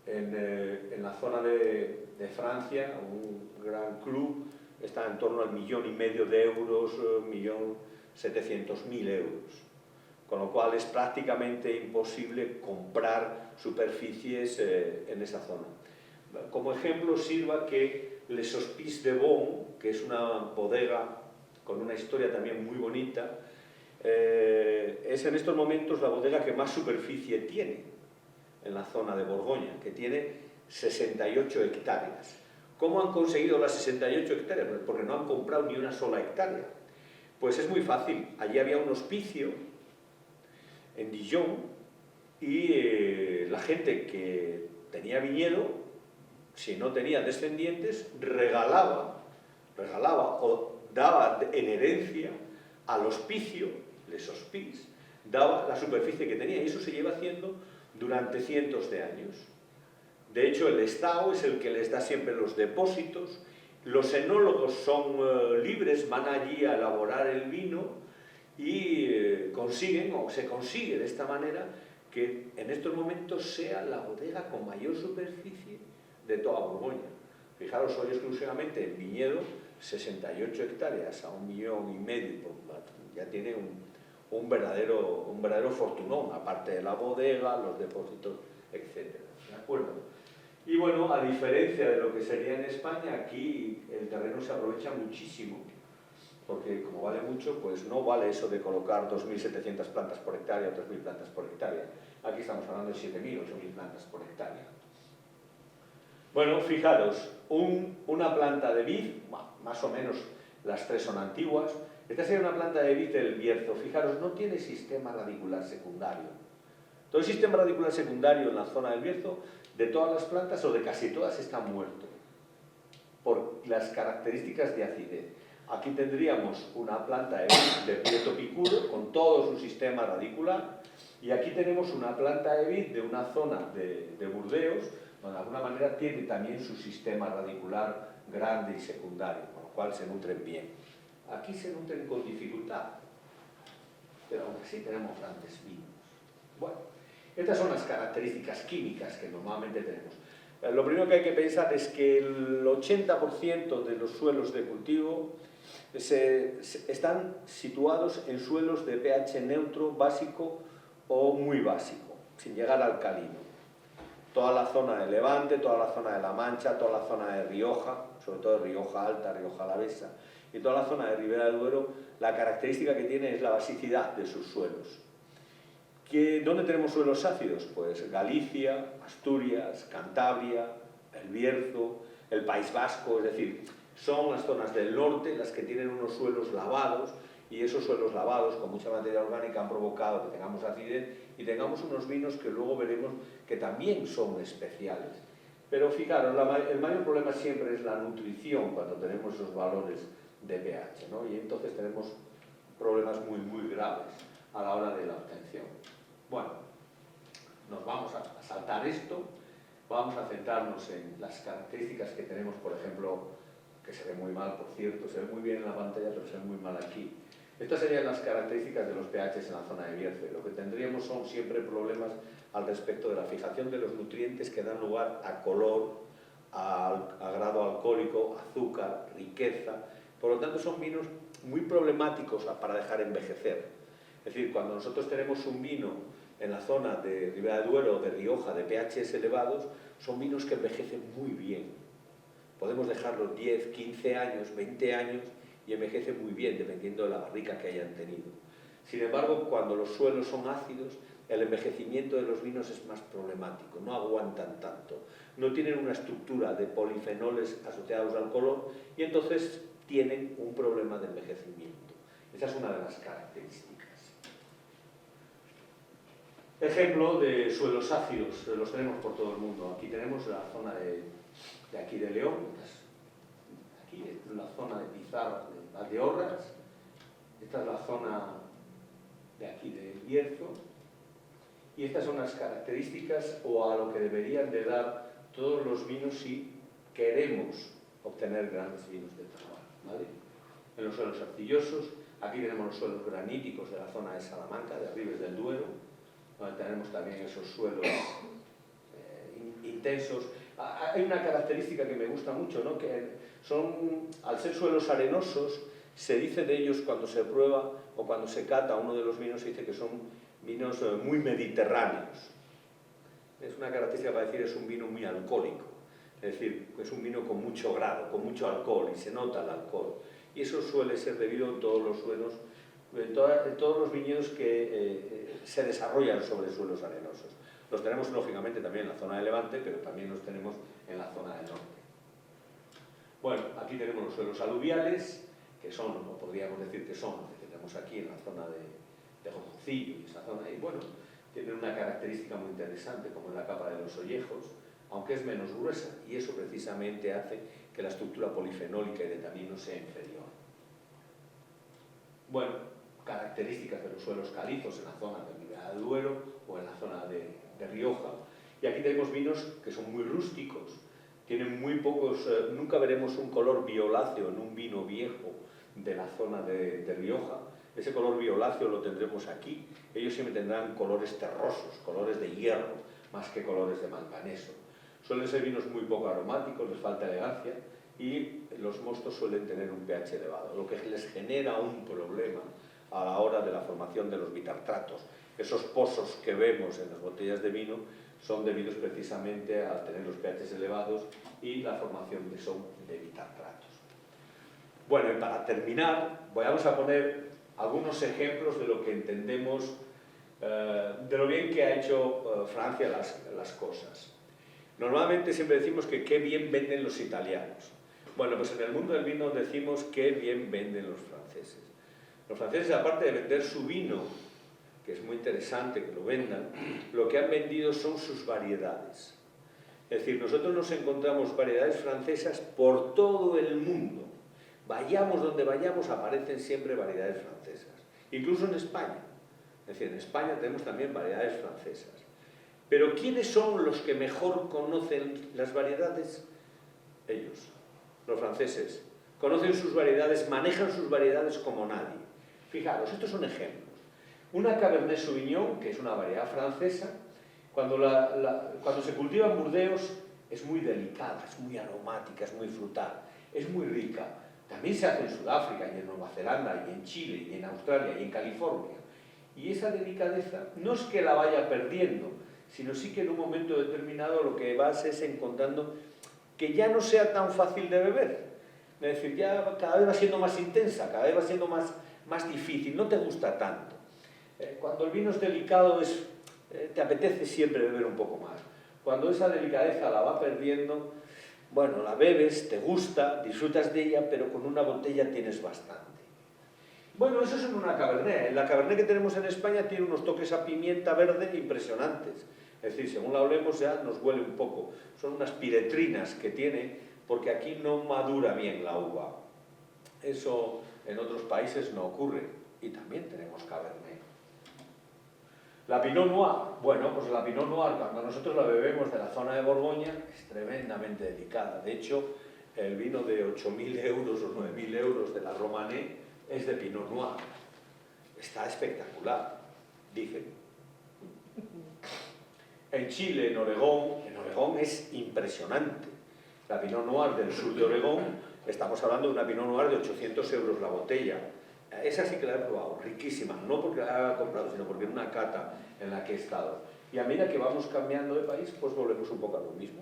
Speaker 2: En la zona de Francia, un Grand Cru está en torno al 1,5 millones de euros, 1.700.000 euros. Con lo cual es prácticamente imposible comprar superficies en esa zona. Como ejemplo sirva que Les Hospices de Beaune, que es una bodega con una historia también muy bonita, es en estos momentos la bodega que más superficie tiene en la zona de Borgoña, que tiene 68 hectáreas. ¿Cómo han conseguido las 68 hectáreas? Pues porque no han comprado ni una sola hectárea. Pues es muy fácil. Allí había un hospicio en Dijon y la gente que tenía viñedo, si no tenía descendientes, regalaba o daba en herencia al hospicio, les hospices, daba la superficie que tenía, y eso se lleva haciendo durante cientos de años. De hecho, el Estado es el que les da siempre los depósitos, los enólogos son libres, van allí a elaborar el vino y consiguen, o se consigue de esta manera, que en estos momentos sea la bodega con mayor superficie de toda Borgoña. Fijaros, hoy exclusivamente el viñedo, 68 hectáreas a 1,5 millones, ya tiene un verdadero fortunón, aparte de la bodega, los depósitos, etc. ¿De acuerdo? Y bueno, a diferencia de lo que sería en España, aquí el terreno se aprovecha muchísimo, porque como vale mucho, pues no vale eso de colocar 2.700 plantas por hectárea o 3.000 plantas por hectárea. Aquí estamos hablando de 7.000 o 8.000 plantas por hectárea. Bueno, fijaros, una planta de vid, más o menos las tres son antiguas. Esta sería una planta de vid del Bierzo. Fijaros, no tiene sistema radicular secundario. Todo el sistema radicular secundario en la zona del Bierzo, de todas las plantas o de casi todas, está muerto por las características de acidez. Aquí tendríamos una planta de vid de Prieto Picudo con todo su sistema radicular, y aquí tenemos una planta de vid de una zona de Burdeos, donde de alguna manera tiene también su sistema radicular grande y secundario, con lo cual se nutren bien. Aquí se nutren con dificultad, pero aún así tenemos grandes vinos. Bueno, estas son las características químicas que normalmente tenemos. Lo primero que hay que pensar es que el 80% de los suelos de cultivo están situados en suelos de pH neutro, básico o muy básico, sin llegar al alcalino. Toda la zona de Levante, toda la zona de La Mancha, toda la zona de Rioja, sobre todo de Rioja Alta, Rioja Alavesa, y toda la zona de Ribera del Duero, la característica que tiene es la basicidad de sus suelos. ¿Dónde tenemos suelos ácidos? Pues Galicia, Asturias, Cantabria, el Bierzo, el País Vasco, es decir, son las zonas del norte las que tienen unos suelos lavados y esos suelos lavados con mucha materia orgánica han provocado que tengamos acidez y tengamos unos vinos que luego veremos que también son especiales. Pero fijaros, el mayor problema siempre es la nutrición cuando tenemos esos valores de pH, ¿no? Y entonces tenemos problemas muy graves a la hora de la obtención. Bueno, nos vamos a saltar esto, vamos a centrarnos en las características que tenemos, por ejemplo, que se ve muy mal, por cierto, se ve muy bien en la pantalla, pero se ve muy mal aquí. Estas serían las características de los pHs en la zona de Bierzo. Lo que tendríamos son siempre problemas al respecto de la fijación de los nutrientes que dan lugar a color, a grado alcohólico, azúcar, riqueza. Por lo tanto, son vinos muy problemáticos para dejar envejecer. Es decir, cuando nosotros tenemos un vino en la zona de Ribera del Duero o de Rioja de pHs elevados, son vinos que envejecen muy bien. Podemos dejarlos 10, 15 años, 20 años y envejecen muy bien, dependiendo de la barrica que hayan tenido. Sin embargo, cuando los suelos son ácidos, el envejecimiento de los vinos es más problemático, no aguantan tanto, no tienen una estructura de polifenoles asociados al color y entonces tienen un problema de envejecimiento. Esa es una de las características. Ejemplo de suelos ácidos, los tenemos por todo el mundo. Aquí tenemos la zona de aquí de León, aquí es la zona de Pizarra, de Valdeorras, esta es la zona de aquí de Bierzo, y estas son las características o a lo que deberían de dar todos los vinos si queremos obtener grandes vinos de terroir, ¿vale? En los suelos arcillosos, aquí tenemos los suelos graníticos de la zona de Salamanca, de Ribes del Duero, donde tenemos también esos suelos intensos. Hay una característica que me gusta mucho, ¿no? Que son, al ser suelos arenosos, se dice de ellos cuando se prueba o cuando se cata uno de los vinos, se dice que son vinos muy mediterráneos. Es una característica para decir es un vino muy alcohólico, es decir, es un vino con mucho grado, con mucho alcohol, y se nota el alcohol. Y eso suele ser debido en todos los suelos, en todos los viñedos que se desarrollan sobre suelos arenosos. Los tenemos lógicamente también en la zona de Levante, pero también los tenemos en la zona del norte. Bueno, aquí tenemos los suelos aluviales, que son, o podríamos decir que son, los que tenemos aquí en la zona de Jojoncillo y esa zona, y bueno, tienen una característica muy interesante, como en la capa de los ollejos, aunque es menos gruesa, y eso precisamente hace que la estructura polifenólica y de taninos sea inferior. Bueno, características de los suelos calizos en la zona de Ribera del Duero o en la zona de Rioja. Y aquí tenemos vinos que son muy rústicos, tienen muy pocos, nunca veremos un color violáceo en un vino viejo de la zona de Rioja. Ese color violáceo lo tendremos aquí. Ellos siempre tendrán colores terrosos, colores de hierro, más que colores de manganeso. Suelen ser vinos muy poco aromáticos, les falta elegancia, y los mostos suelen tener un pH elevado, lo que les genera un problema a la hora de la formación de los bitartratos. Esos pozos que vemos en las botellas de vino son debidos precisamente a tener los pHs elevados y la formación de bitartratos. Bueno, y para terminar, vamos a poner algunos ejemplos de lo que entendemos, de lo bien que ha hecho Francia las cosas. Normalmente siempre decimos que qué bien venden los italianos. Bueno, pues en el mundo del vino decimos qué bien venden los franceses. Los franceses, aparte de vender su vino, que es muy interesante que lo vendan, lo que han vendido son sus variedades. Es decir, nosotros nos encontramos variedades francesas por todo el mundo. Vayamos donde vayamos, aparecen siempre variedades francesas. Incluso en España. Es decir, en España tenemos también variedades francesas. Pero ¿quiénes son los que mejor conocen las variedades? Ellos, los franceses. Conocen sus variedades, manejan sus variedades como nadie. Fijaros, estos son ejemplos. Una Cabernet Sauvignon, que es una variedad francesa, cuando se cultiva en Burdeos es muy delicada, es muy aromática, es muy frutal, es muy rica. También se hace en Sudáfrica, y en Nueva Zelanda, y en Chile, y en Australia, y en California. Y esa delicadeza no es que la vaya perdiendo, sino sí que en un momento determinado lo que vas es encontrando que ya no sea tan fácil de beber. Es decir, ya cada vez va siendo más intensa, cada vez va siendo más difícil, no te gusta tanto. Cuando el vino es delicado, te apetece siempre beber un poco más. Cuando esa delicadeza la va perdiendo, bueno, la bebes, te gusta, disfrutas de ella, pero con una botella tienes bastante. Bueno, eso es en una Cabernet. La Cabernet que tenemos en España tiene unos toques a pimienta verde impresionantes. Es decir, según la olemos ya nos huele un poco. Son unas piretrinas que tiene, porque aquí no madura bien la uva. Eso en otros países no ocurre. Y también tenemos Cabernet. La Pinot Noir. Bueno, pues la Pinot Noir, cuando nosotros la bebemos de la zona de Borgoña, es tremendamente delicada. De hecho, el vino de 8.000 euros o 9.000 euros de la Romanée es de Pinot Noir. Está espectacular, dicen. En Chile, en Oregón es impresionante. La Pinot Noir del sur de Oregón, estamos hablando de una Pinot Noir de 800 euros la botella. Esa sí que la he probado, riquísima, no porque la haya comprado, sino porque en una cata en la que he estado. Y a medida que vamos cambiando de país, pues volvemos un poco a lo mismo.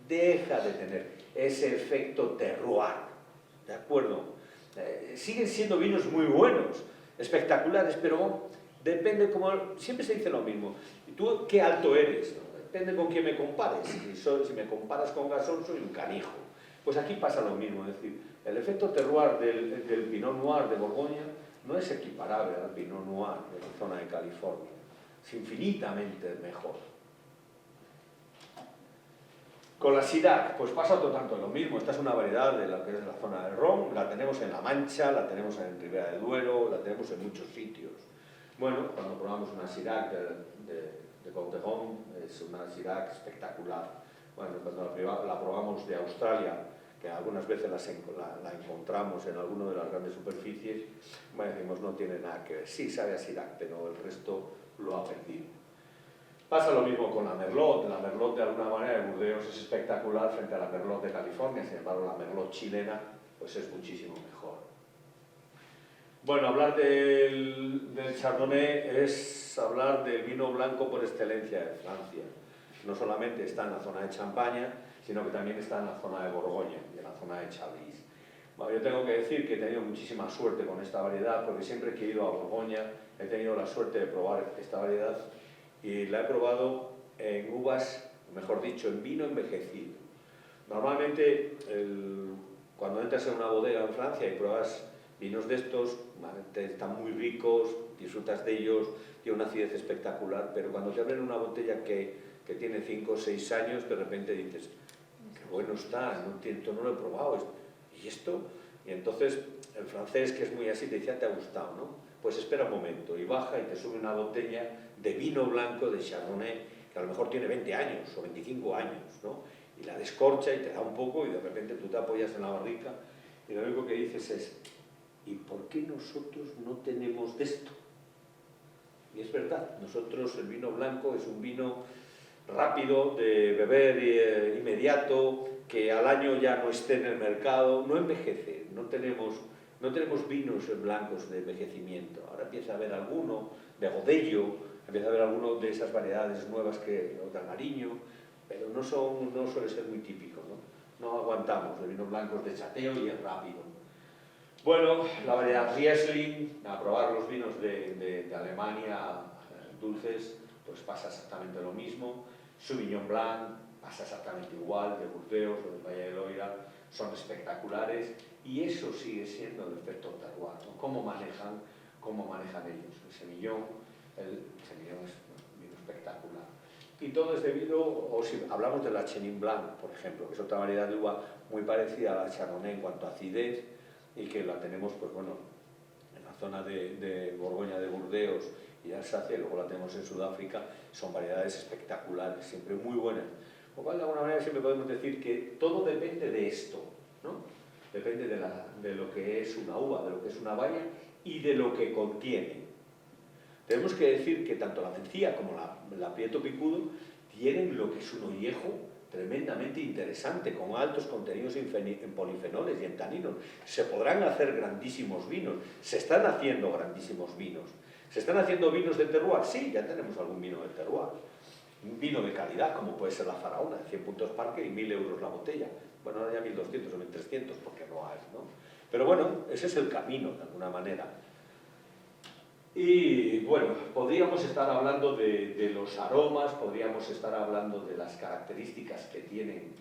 Speaker 2: Deja de tener ese efecto terroir, ¿de acuerdo? Siguen siendo vinos muy buenos, espectaculares, pero depende como... Siempre se dice lo mismo. ¿Y tú qué alto eres? Depende con quién me compares. Si me comparas con Gasol, soy un canijo. Pues aquí pasa lo mismo, es decir, el efecto terroir del Pinot Noir de Borgoña no es equiparable al Pinot Noir de la zona de California. Es infinitamente mejor. Con la Syrah, pues pasa otro tanto lo mismo. Esta es una variedad de lo que es la zona del Ron, la tenemos en La Mancha, la tenemos en Ribera del Duero, la tenemos en muchos sitios. Bueno, cuando probamos una Syrah de Côte-d'Or, es una Syrah espectacular. Bueno, cuando la probamos de Australia, que algunas veces la encontramos en alguna de las grandes superficies, bueno, decimos, no tiene nada que ver. Sí sabe a Syrah, pero el resto lo ha perdido. Pasa lo mismo con la Merlot. La Merlot, de alguna manera, de Burdeos es espectacular frente a la Merlot de California. Sin embargo, la Merlot chilena pues es muchísimo mejor. Bueno, hablar del Chardonnay es hablar del vino blanco por excelencia de Francia. No solamente está en la zona de Champaña, sino que también está en la zona de Borgoña y en la zona de Chablis. Bueno, yo tengo que decir que he tenido muchísima suerte con esta variedad, porque siempre que he ido a Borgoña he tenido la suerte de probar esta variedad y la he probado en uvas, mejor dicho, en vino envejecido. Normalmente, cuando entras en una bodega en Francia y pruebas vinos de estos, están muy ricos, disfrutas de ellos, tiene una acidez espectacular, pero cuando te abren una botella que tiene 5 o 6 años, de repente dices, qué bueno está, no lo he probado, ¿y esto? Y entonces el francés, que es muy así, te dice, te ha gustado, ¿no? Pues espera un momento, y baja y te sube una botella de vino blanco de Chardonnay, que a lo mejor tiene 20 años o 25 años, ¿no? Y la descorcha y te da un poco y de repente tú te apoyas en la barrica y lo único que dices es, ¿y por qué nosotros no tenemos de esto? Y es verdad, nosotros el vino blanco es un vino rápido, de beber inmediato, que al año ya no esté en el mercado, no envejece, no tenemos vinos blancos de envejecimiento. Ahora empieza a haber alguno de Godello, empieza a haber alguno de esas variedades nuevas que o de Almariño, pero no suele ser muy típico, ¿no? No aguantamos los vinos blancos de chateo y es rápido. Bueno, la variedad Riesling, a probar los vinos de Alemania dulces, pues pasa exactamente lo mismo. Sauvignon Blanc pasa exactamente igual, de Burdeos o del Valle del Loira, son espectaculares y eso sigue siendo el efecto terroir, ¿no? ¿Cómo manejan ellos? El semillón es un vino espectacular. Y todo es debido, o si hablamos de la Chenin Blanc, por ejemplo, que es otra variedad de uva muy parecida a la Chardonnay en cuanto a acidez y que la tenemos, pues bueno, en la zona de Borgoña, de Burdeos y Alsacia, y luego la tenemos en Sudáfrica, son variedades espectaculares, siempre muy buenas. Por lo cual, de alguna manera, siempre podemos decir que todo depende de esto, ¿no? Depende de lo que es una uva, de lo que es una valla y de lo que contiene. Tenemos que decir que tanto la Mencía como la Prieto Picudo tienen lo que es un ollejo tremendamente interesante, con altos contenidos en polifenoles y en taninos. Se podrán hacer grandísimos vinos, se están haciendo grandísimos vinos. ¿Se están haciendo vinos de terroir? Sí, ya tenemos algún vino de terroir. Un vino de calidad, como puede ser la Faraona, 100 puntos Parker y 1.000 euros la botella. Bueno, ahora ya 1.200 o 1.300, porque no hay, ¿no? Pero bueno, ese es el camino, de alguna manera. Y bueno, podríamos estar hablando de los aromas, podríamos estar hablando de las características que tienen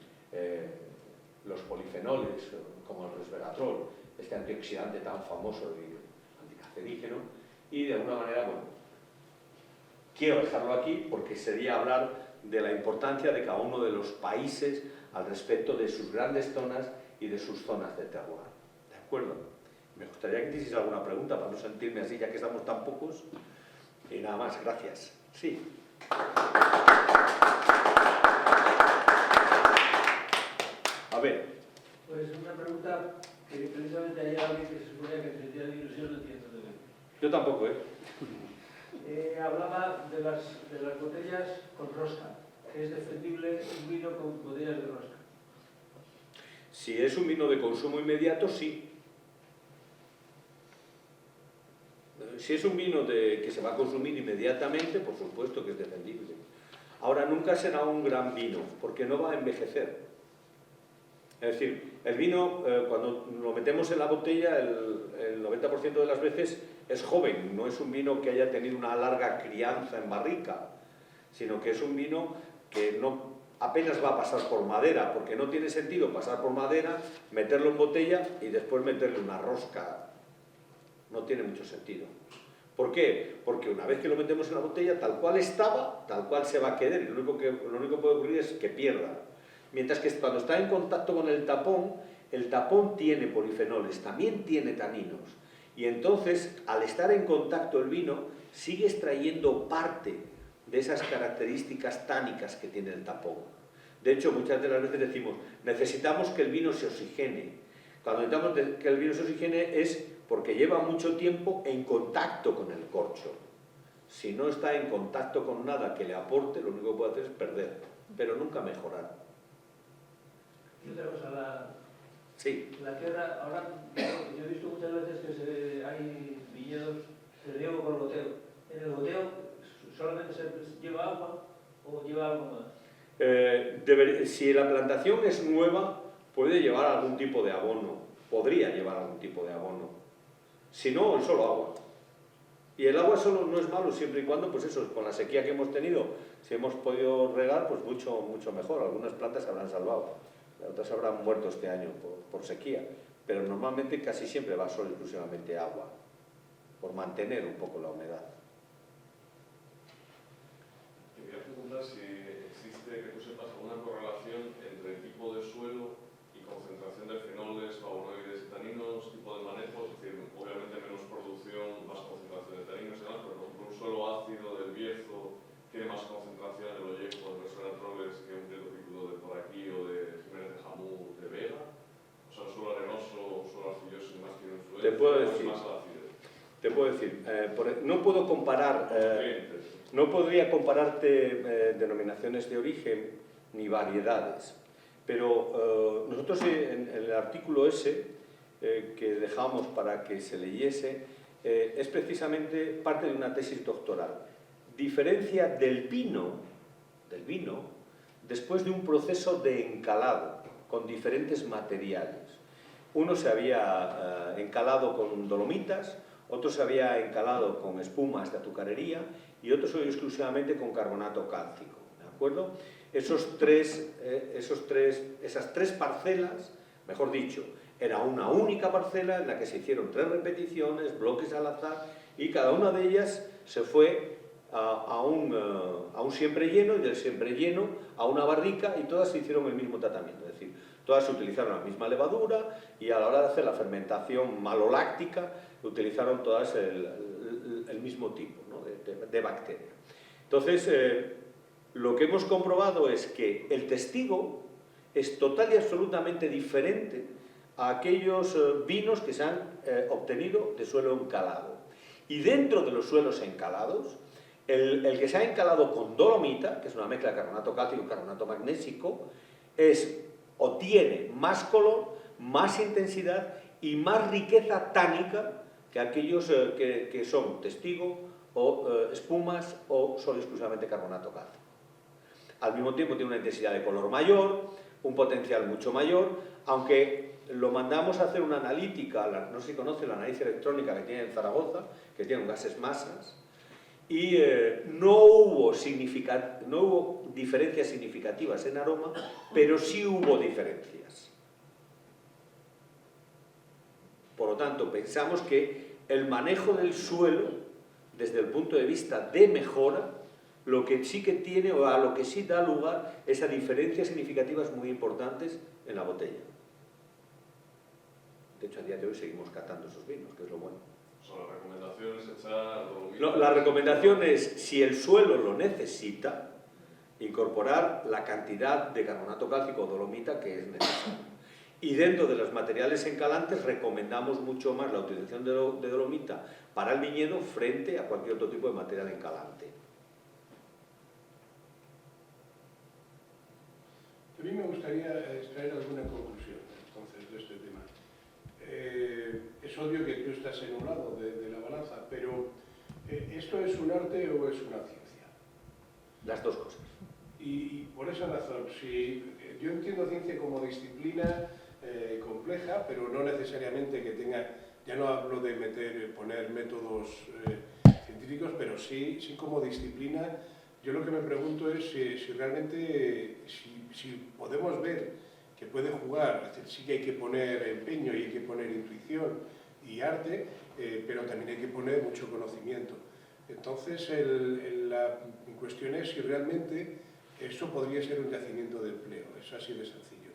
Speaker 2: los polifenoles, como el resveratrol, este antioxidante tan famoso de cancerígeno, y de alguna manera, bueno, quiero dejarlo aquí porque sería hablar de la importancia de cada uno de los países al respecto de sus grandes zonas y de sus zonas de terroir. ¿De acuerdo? Me gustaría que hicieseis alguna pregunta para no sentirme así, ya que estamos tan pocos. Y nada más, gracias. Sí. A ver.
Speaker 3: Pues una pregunta que precisamente hay alguien que se suponía que sentía de ilusión, no entiendo de bien.
Speaker 2: Yo tampoco, ¿eh?
Speaker 3: Hablaba de las botellas con rosca, que es defendible un vino con botellas de rosca.
Speaker 2: Si es un vino de consumo inmediato, sí. Si es un vino que se va a consumir inmediatamente, por supuesto que es defendible. Ahora, nunca será un gran vino, porque no va a envejecer. Es decir, el vino, cuando lo metemos en la botella, el 90% de las veces es joven, no es un vino que haya tenido una larga crianza en barrica, sino que es un vino que apenas va a pasar por madera, porque no tiene sentido pasar por madera, meterlo en botella y después meterle una rosca. No tiene mucho sentido. ¿Por qué? Porque una vez que lo metemos en la botella, tal cual estaba, tal cual se va a quedar, y lo único que puede ocurrir es que pierda. Mientras que cuando está en contacto con el tapón tiene polifenoles, también tiene taninos. Y entonces, al estar en contacto el vino, sigue extrayendo parte de esas características tánicas que tiene el tapón. De hecho, muchas de las veces decimos, necesitamos que el vino se oxigene. Cuando necesitamos que el vino se oxigene es porque lleva mucho tiempo en contacto con el corcho. Si no está en contacto con nada que le aporte, lo único que puede hacer es perder, pero nunca mejorar.
Speaker 3: Y otra cosa,
Speaker 2: Sí.
Speaker 3: la tierra, ahora yo he visto muchas veces que hay viñedos de riego con goteo. ¿En el goteo solamente se lleva agua o lleva algo más?
Speaker 2: Si la plantación es nueva, puede llevar algún tipo de abono, podría llevar algún tipo de abono. Si no, solo agua. Y el agua solo no es malo siempre y cuando, pues eso, con la sequía que hemos tenido, si hemos podido regar, pues mucho mejor. Algunas plantas se habrán salvado, otras habrán muerto este año por sequía, pero normalmente casi siempre va solo exclusivamente agua, por mantener un poco la humedad.
Speaker 4: Te quería preguntar si existe, que tú sepas, alguna correlación entre el tipo de suelo y concentración de fenoles, flavonoides y taninos, tipo de manejo, es decir, obviamente menos producción, más concentración de taninos y demás, pero por ejemplo un suelo ácido del Bierzo tiene más concentración en el Ollejo, en Personas Robles, que un Prieto Picudo de por aquí o de Jiménez de Jamú de Vega. O sea, un suelo arenoso, un suelo arcilloso y más tiene influencia.
Speaker 2: Te puedo decir,
Speaker 4: más a la acidez.
Speaker 2: No puedo comparar, no podría compararte denominaciones de origen ni variedades, pero nosotros en el artículo ese que dejamos para que se leyese es precisamente parte de una tesis doctoral. Diferencia del vino después de un proceso de encalado con diferentes materiales. Uno se había encalado con dolomitas, otro se había encalado con espumas de azucarería y otro solo exclusivamente con carbonato cálcico, ¿de acuerdo? Esas tres parcelas, mejor dicho, era una única parcela en la que se hicieron 3 repeticiones, bloques al azar, y cada una de ellas se fue a un siempre lleno, y del siempre lleno a una barrica, y todas se hicieron el mismo tratamiento, es decir, todas se utilizaron la misma levadura y a la hora de hacer la fermentación maloláctica utilizaron todas el mismo tipo, ¿no? de bacteria. Entonces, lo que hemos comprobado es que el testigo es total y absolutamente diferente a aquellos vinos que se han obtenido de suelo encalado. Y dentro de los suelos encalados, el que se ha encalado con dolomita, que es una mezcla de carbonato cálcico y carbonato magnésico, tiene más color, más intensidad y más riqueza tánica que aquellos que son testigo o espumas o solo exclusivamente carbonato cálcico. Al mismo tiempo tiene una intensidad de color mayor, un potencial mucho mayor, aunque lo mandamos a hacer una analítica, no sé si conoce la análisis electrónica que tiene en Zaragoza, que tiene gases masas, y no hubo diferencias significativas en aroma, pero sí hubo diferencias. Por lo tanto, pensamos que el manejo del suelo, desde el punto de vista de mejora, lo que sí que tiene, o a lo que sí da lugar, es a diferencias significativas muy importantes en la botella. De hecho, a día de hoy seguimos catando esos vinos, que es lo bueno.
Speaker 4: La recomendación es echar dolomita.
Speaker 2: No, la recomendación es, si el suelo lo necesita, incorporar la cantidad de carbonato cálcico o dolomita que es necesaria. Y dentro de los materiales encalantes recomendamos mucho más la utilización de dolomita para el viñedo frente a cualquier otro tipo de material encalante.
Speaker 5: A mí me gustaría extraer alguna conclusión entonces de este tema. Es obvio que tú estás en un lado de la balanza, pero ¿esto es un arte o es una ciencia?
Speaker 2: Las dos cosas.
Speaker 5: Y por esa razón, si yo entiendo ciencia como disciplina compleja, pero no necesariamente que tenga, ya no hablo de poner métodos científicos, pero sí como disciplina. Yo lo que me pregunto es si realmente, si podemos ver que puede jugar, es decir, sí que hay que poner empeño y hay que poner intuición y arte, pero también hay que poner mucho conocimiento. Entonces, la cuestión es si realmente esto podría ser un yacimiento de empleo, es así de sencillo.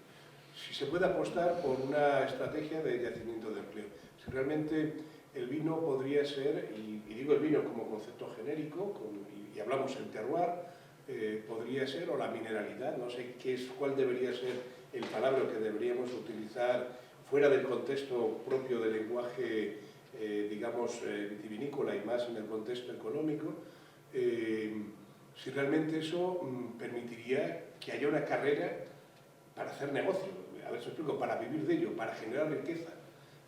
Speaker 5: Si se puede apostar por una estrategia de yacimiento de empleo, si realmente el vino podría ser, y digo el vino como concepto genérico, y hablamos el terroir, podría ser, o la mineralidad, no sé cuál debería ser el palabra que deberíamos utilizar fuera del contexto propio del lenguaje, digamos, vitivinícola y más en el contexto económico, si realmente eso permitiría que haya una carrera para hacer negocio, a ver si explico, para vivir de ello, para generar riqueza,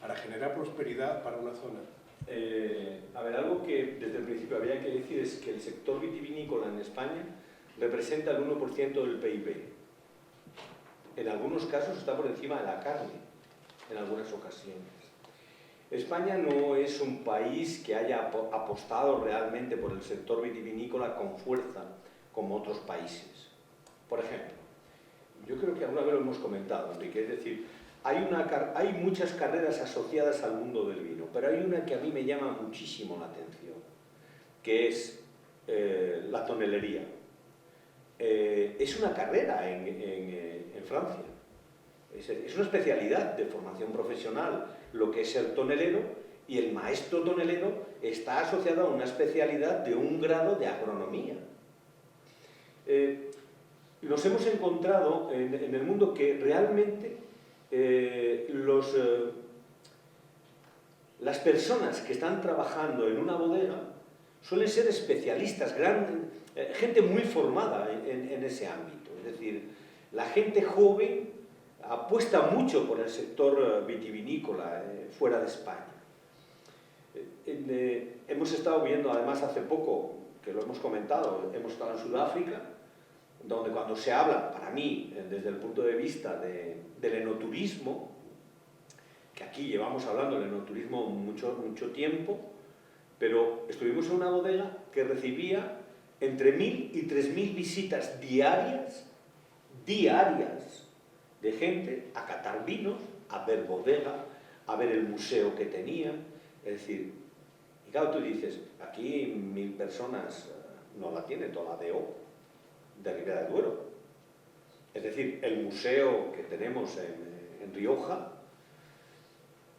Speaker 5: para generar prosperidad para una zona.
Speaker 2: A ver, algo que desde el principio había que decir es que el sector vitivinícola en España representa el 1% del PIB. En algunos casos está por encima de la carne, en algunas ocasiones. España no es un país que haya apostado realmente por el sector vitivinícola con fuerza, como otros países. Por ejemplo, yo creo que alguna vez lo hemos comentado, Enrique, es decir, hay muchas carreras asociadas al mundo del vino, pero hay una que a mí me llama muchísimo la atención, que es la tonelería. Es una carrera en Francia. Es una especialidad de formación profesional lo que es el tonelero, y el maestro tonelero está asociado a una especialidad de un grado de agronomía. Nos hemos encontrado en el mundo que realmente las personas que están trabajando en una bodega suelen ser especialistas, gente muy formada en ese ámbito. Es decir, la gente joven apuesta mucho por el sector vitivinícola fuera de España. Hemos estado viendo, además hace poco, que lo hemos comentado, hemos estado en Sudáfrica, donde cuando se habla, para mí, desde el punto de vista del enoturismo, que aquí llevamos hablando del enoturismo mucho tiempo, pero estuvimos en una bodega que recibía entre 1.000 y 3.000 visitas diarias de gente a catar vinos, a ver bodega, a ver el museo que tenían. Es decir, y claro, tú dices, aquí 1.000 personas no la tiene toda la DO de Ribera del Duero. Es decir, el museo que tenemos en Rioja,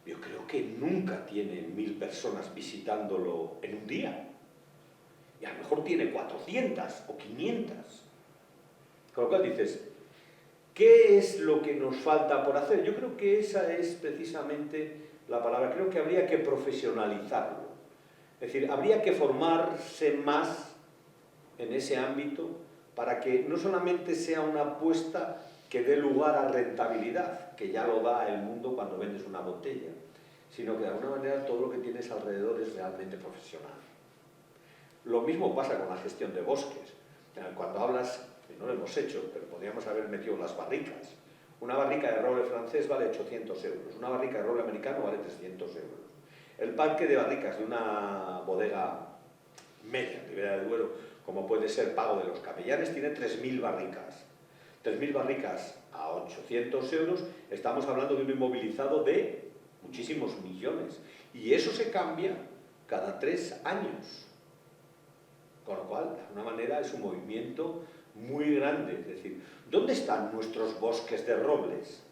Speaker 2: yo creo que nunca tiene 1.000 personas visitándolo en un día. Y a lo mejor tiene 400 o 500. Con lo cual dices, ¿qué es lo que nos falta por hacer? Yo creo que esa es precisamente la palabra. Creo que habría que profesionalizarlo. Es decir, habría que formarse más en ese ámbito para que no solamente sea una apuesta que dé lugar a rentabilidad, que ya lo da el mundo cuando vendes una botella, sino que de alguna manera todo lo que tienes alrededor es realmente profesional. Lo mismo pasa con la gestión de bosques. Cuando hablas, no lo hemos hecho, pero podríamos haber metido las barricas. Una barrica de roble francés vale 800 euros, una barrica de roble americano vale 300 euros. El parque de barricas de una bodega media en Ribera del Duero, como puede ser Pago de los Capellanes, tiene 3.000 barricas. 3.000 barricas a 800 euros, estamos hablando de un inmovilizado de muchísimos millones. Y eso se cambia cada 3 años. Con lo cual, de alguna manera, es un movimiento muy grande. Es decir, ¿dónde están nuestros bosques de robles?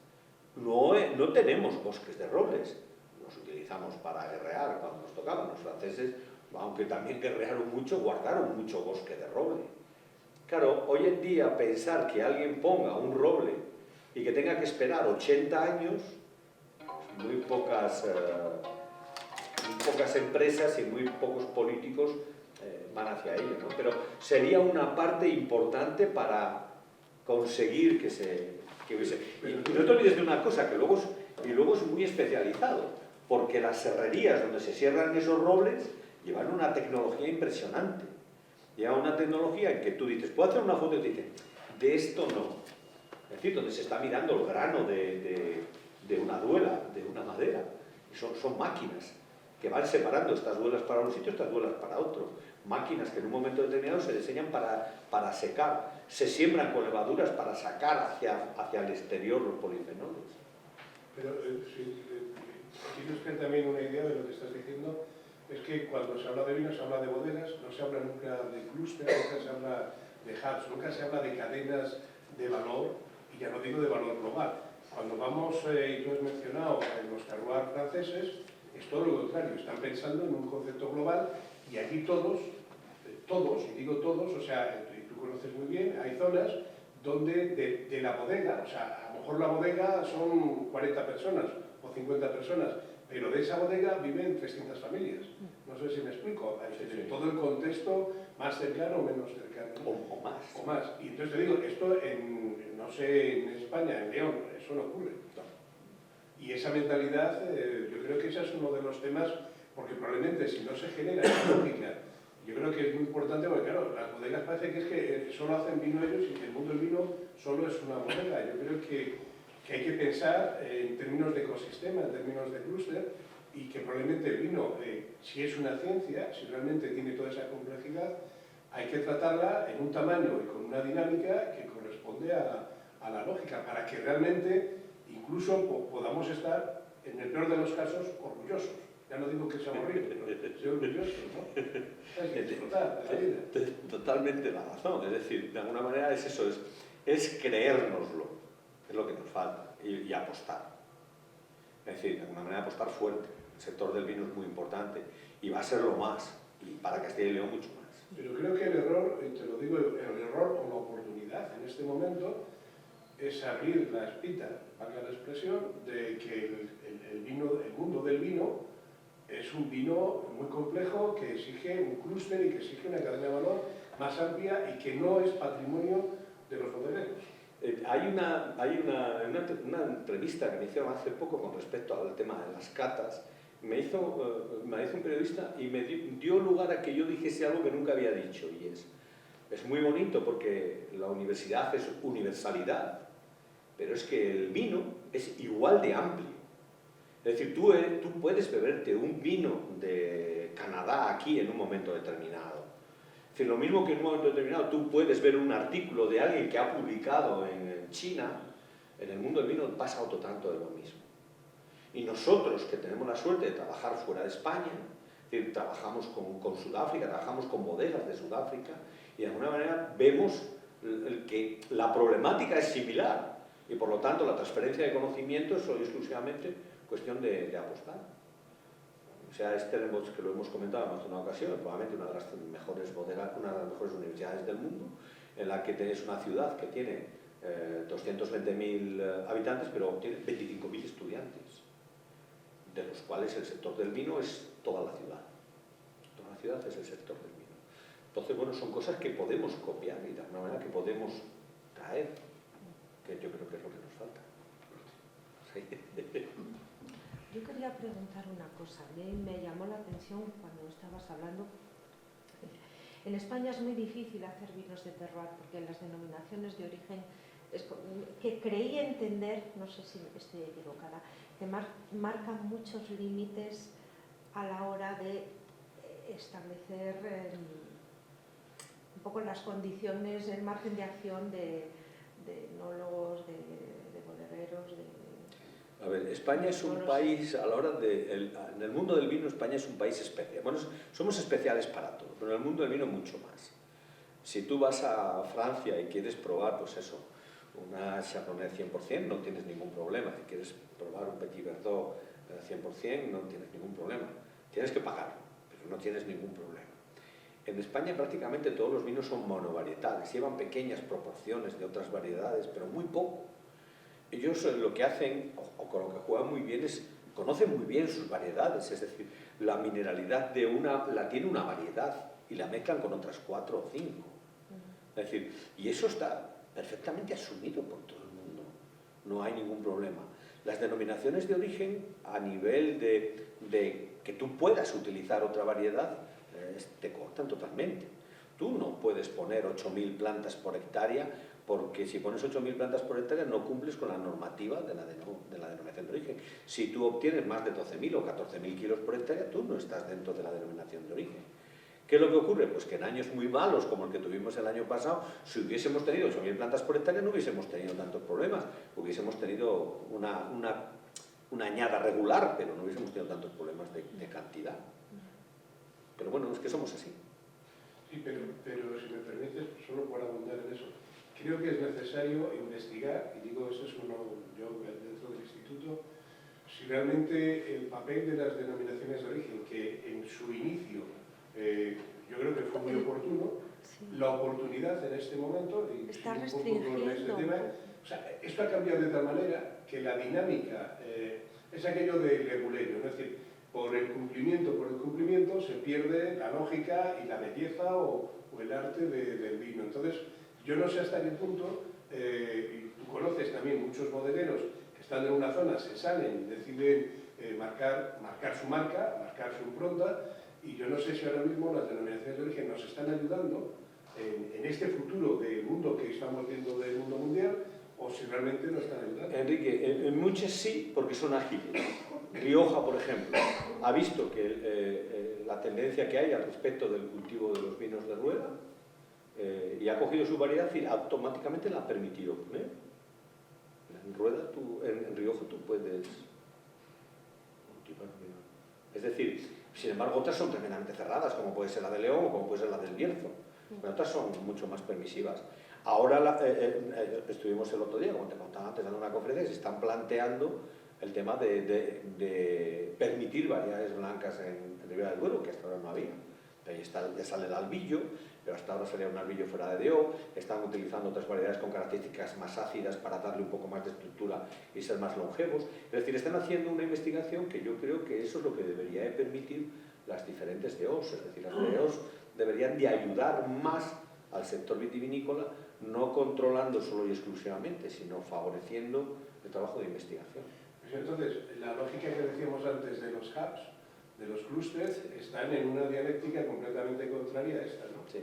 Speaker 2: No tenemos bosques de robles. Los utilizamos para guerrear cuando nos tocaban. Los franceses, aunque también guerrearon mucho, guardaron mucho bosque de roble. Claro, hoy en día pensar que alguien ponga un roble y que tenga que esperar 80 años, muy pocas empresas y muy pocos políticos van hacia ello, ¿no? Pero sería una parte importante para conseguir que hubiese... Y no te olvides de una cosa, que luego es muy especializado, porque las serrerías donde se cierran esos robles llevan una tecnología impresionante. Llevan una tecnología en que tú dices, ¿puedo hacer una foto? Y te dicen, de esto no. Es decir, donde se está mirando el grano de una duela, de una madera. Son máquinas que van separando estas duelas para un sitio, estas duelas para otro. Máquinas que en un momento determinado se diseñan para secar. Se siembran con levaduras para sacar hacia el exterior los polifenoles.
Speaker 5: Pero si tienes que también una idea de lo que estás diciendo, es que cuando se habla de vino se habla de bodegas, no se habla nunca de clúster, nunca se habla de hubs, nunca se habla de cadenas de valor, y ya no digo de valor global. Cuando vamos, y tú has mencionado los terroirs franceses, es todo lo contrario, están pensando en un concepto global y aquí todos, y digo todos, o sea, y tú conoces muy bien, hay zonas donde de la bodega, o sea, a lo mejor la bodega son 40 personas o 50 personas, pero de esa bodega viven 300 familias. No sé si me explico. En todo el contexto más cercano o menos cercano.
Speaker 2: O más.
Speaker 5: O más. Y entonces te digo, esto no sé, en España, en León, eso no ocurre. Y esa mentalidad, yo creo que ese es uno de los temas, porque probablemente si no se genera esa lógica, yo creo que es muy importante, porque claro, las bodegas parece que es que solo hacen vino ellos y que el mundo del vino solo es una bodega. Yo creo que hay que pensar en términos de ecosistema, en términos de clúster, y que probablemente el vino, si es una ciencia, si realmente tiene toda esa complejidad, hay que tratarla en un tamaño y con una dinámica que corresponde a la lógica, para que realmente incluso podamos estar, en el peor de los casos, orgullosos. Ya no digo que sea horrible, pero ser orgullosos, ¿no? Hay que disfrutar de la vida.
Speaker 2: Totalmente la razón. Es decir, de alguna manera es eso, es creérnoslo, es lo que nos falta, y apostar. Es decir, de alguna manera apostar fuerte. El sector del vino es muy importante y va a ser lo más, y para Castilla y León mucho más.
Speaker 5: Pero creo que el error, y te lo digo, el error o la oportunidad en este momento es abrir la espita, valga la expresión, de que el mundo del vino es un vino muy complejo que exige un clúster y que exige una cadena de valor más amplia y que no es patrimonio de los bodegueros.
Speaker 2: Hay una entrevista que me hicieron hace poco con respecto al tema de las catas. Me hizo un periodista y me dio lugar a que yo dijese algo que nunca había dicho, y es muy bonito porque la universidad es universalidad, pero es que el vino es igual de amplio. Es decir, tú puedes beberte un vino de Canadá aquí en un momento determinado. Es decir, lo mismo que en un momento determinado tú puedes ver un artículo de alguien que ha publicado en China, en el mundo del vino pasa otro tanto de lo mismo. Y nosotros, que tenemos la suerte de trabajar fuera de España, es decir, trabajamos con Sudáfrica, trabajamos con bodegas de Sudáfrica, y de alguna manera vemos que la problemática es similar, y por lo tanto la transferencia de conocimiento es solo y exclusivamente cuestión de apostar. O sea, Stellenbosch, que lo hemos comentado en más de una ocasión, es probablemente una de las mejores bodegas, una de las mejores universidades del mundo, en la que tenéis una ciudad que tiene 220.000 habitantes, pero tiene 25.000 estudiantes, de los cuales el sector del vino es toda la ciudad. Toda la ciudad es el sector del vino. Entonces, bueno, son cosas que podemos copiar y de alguna manera que podemos traer, que yo creo que es lo que nos falta. Sí.
Speaker 1: Yo quería preguntar una cosa, me llamó la atención cuando estabas hablando. En España es muy difícil hacer vinos de terroir porque las denominaciones de origen, que creí entender, no sé si estoy equivocada, que marcan muchos límites a la hora de establecer un poco las condiciones, el margen de acción de enólogos, de bodegueros,
Speaker 2: A ver, España es un país, a la hora en el mundo del vino, España es un país especial. Bueno, somos especiales para todo, pero en el mundo del vino mucho más. Si tú vas a Francia y quieres probar, pues eso, una Chardonnay 100%, no tienes ningún problema. Si quieres probar un Petit Verdot 100%, no tienes ningún problema. Tienes que pagarlo, pero no tienes ningún problema. En España prácticamente todos los vinos son monovarietales, llevan pequeñas proporciones de otras variedades, pero muy poco. Ellos lo que hacen, o con lo que juegan muy bien, es conocen muy bien sus variedades, es decir, la mineralidad de una la tiene una variedad y la mezclan con otras 4 o 5. Es decir, y eso está perfectamente asumido por todo el mundo, no hay ningún problema. Las denominaciones de origen, a nivel de que tú puedas utilizar otra variedad, te cortan totalmente. Tú no puedes poner 8.000 plantas por hectárea, porque si pones 8.000 plantas por hectárea no cumples con la normativa de la denominación de origen. Si tú obtienes más de 12.000 o 14.000 kilos por hectárea, tú no estás dentro de la denominación de origen. ¿Qué es lo que ocurre? Pues que en años muy malos, como el que tuvimos el año pasado, si hubiésemos tenido 8.000 plantas por hectárea no hubiésemos tenido tantos problemas. Hubiésemos tenido una añada regular, pero no hubiésemos tenido tantos problemas de cantidad. Pero bueno, es que somos así.
Speaker 5: Sí, pero si me permites, solo por abundar en eso, creo que es necesario investigar, y digo eso es yo dentro del instituto, si realmente el papel de las denominaciones de origen, que en su inicio yo creo que fue muy oportuno,
Speaker 1: sí.
Speaker 5: La oportunidad en este momento, y
Speaker 1: está
Speaker 5: un poco
Speaker 1: restringiendo
Speaker 5: con este tema, o sea, esto ha cambiado de tal manera que la dinámica es aquello del reguleño, es decir, por el cumplimiento se pierde la lógica y la belleza o el arte del vino. Entonces, yo no sé hasta qué punto, y tú conoces también muchos bodegueros que están en una zona, se salen y deciden marcar su marca, marcar su impronta, y yo no sé si ahora mismo las denominaciones de origen nos están ayudando en este futuro del mundo que estamos viendo del mundo mundial, o si realmente nos están ayudando.
Speaker 2: Enrique, en muchas sí, porque son ágiles. Rioja, por ejemplo, ha visto que la tendencia que hay al respecto del cultivo de los vinos de rueda y ha cogido su variedad y automáticamente la ha permitido poner. En Rioja tú puedes cultivar vino. Es decir, sin embargo, otras son tremendamente cerradas, como puede ser la de León o como puede ser la del Bierzo. Pero otras son mucho más permisivas. Ahora estuvimos el otro día, como te contaba antes, dando una conferencia, se están planteando el tema de permitir variedades blancas en Ribera del Duero, que hasta ahora no había. Ahí ya sale el albillo, pero hasta ahora sería un albillo fuera de DO. Están utilizando otras variedades con características más ácidas para darle un poco más de estructura y ser más longevos. Es decir, están haciendo una investigación que yo creo que eso es lo que debería de permitir las diferentes DOs. Es decir, las DOs deberían de ayudar más al sector vitivinícola, no controlando solo y exclusivamente, sino favoreciendo el trabajo de investigación.
Speaker 5: Entonces, la lógica que decíamos antes de los hubs, de los clústeres, están en una dialéctica completamente contraria a esta, ¿no?
Speaker 2: Sí.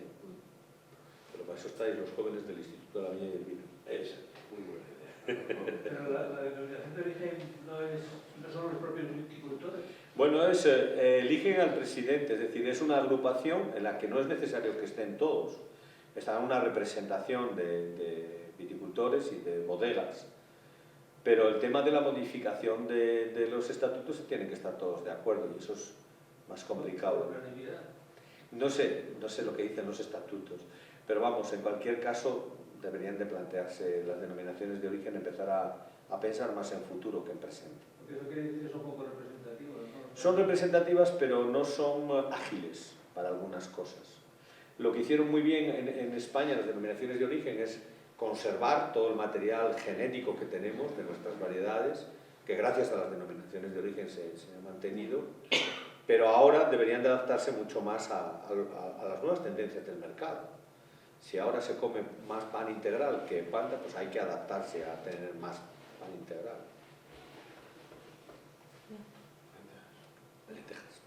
Speaker 2: Pero para eso estáis los jóvenes del Instituto de la Viña y del Vino.
Speaker 5: Esa, muy buena idea.
Speaker 3: Pero la denominación de origen no son los propios viticultores.
Speaker 2: Bueno, eligen al presidente, es decir, es una agrupación en la que no es necesario que estén todos. Está una representación de viticultores y de bodegas. Pero el tema de la modificación de los estatutos se tienen que estar todos de acuerdo y eso es más complicado. No sé lo que dicen los estatutos, pero vamos, en cualquier caso deberían de plantearse las denominaciones de origen, empezar a pensar más en futuro que en presente.
Speaker 3: Porque eso quiere decir que son poco representativas, ¿no?
Speaker 2: Son representativas, pero no son ágiles para algunas cosas. Lo que hicieron muy bien en España las denominaciones de origen es conservar todo el material genético que tenemos de nuestras variedades, que gracias a las denominaciones de origen se ha mantenido, pero ahora deberían de adaptarse mucho más a las nuevas tendencias del mercado. Si ahora se come más pan integral que panda, pues hay que adaptarse a tener más pan integral. Lentejas,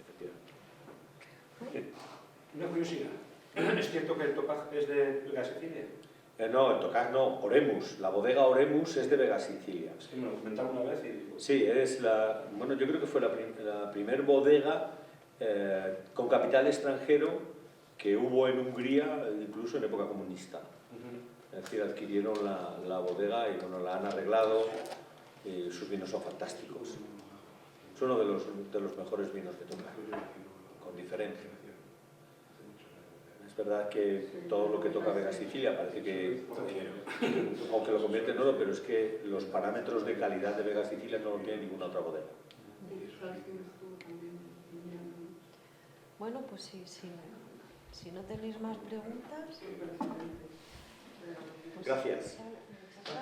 Speaker 2: efectivamente.
Speaker 6: Una curiosidad, ¿es cierto que el Topaz es de Vega Sicilia?
Speaker 2: No, el Tocaz no, Oremus. La bodega Oremus es de Vega Sicilia.
Speaker 6: Es que me lo comentaron una vez y...
Speaker 2: Sí, bueno, yo creo que fue la primer bodega con capital extranjero que hubo en Hungría, incluso en época comunista. Es decir, adquirieron la bodega y bueno, la han arreglado sus vinos son fantásticos. Es uno de los mejores vinos de Toca, con diferencia. Es verdad que todo lo que toca Vega Sicilia parece que, aunque lo convierte en oro, pero es que los parámetros de calidad de Vega Sicilia no lo tiene ninguna otra bodega.
Speaker 1: Bueno, pues si no tenéis más preguntas...
Speaker 2: Gracias.
Speaker 1: Pues,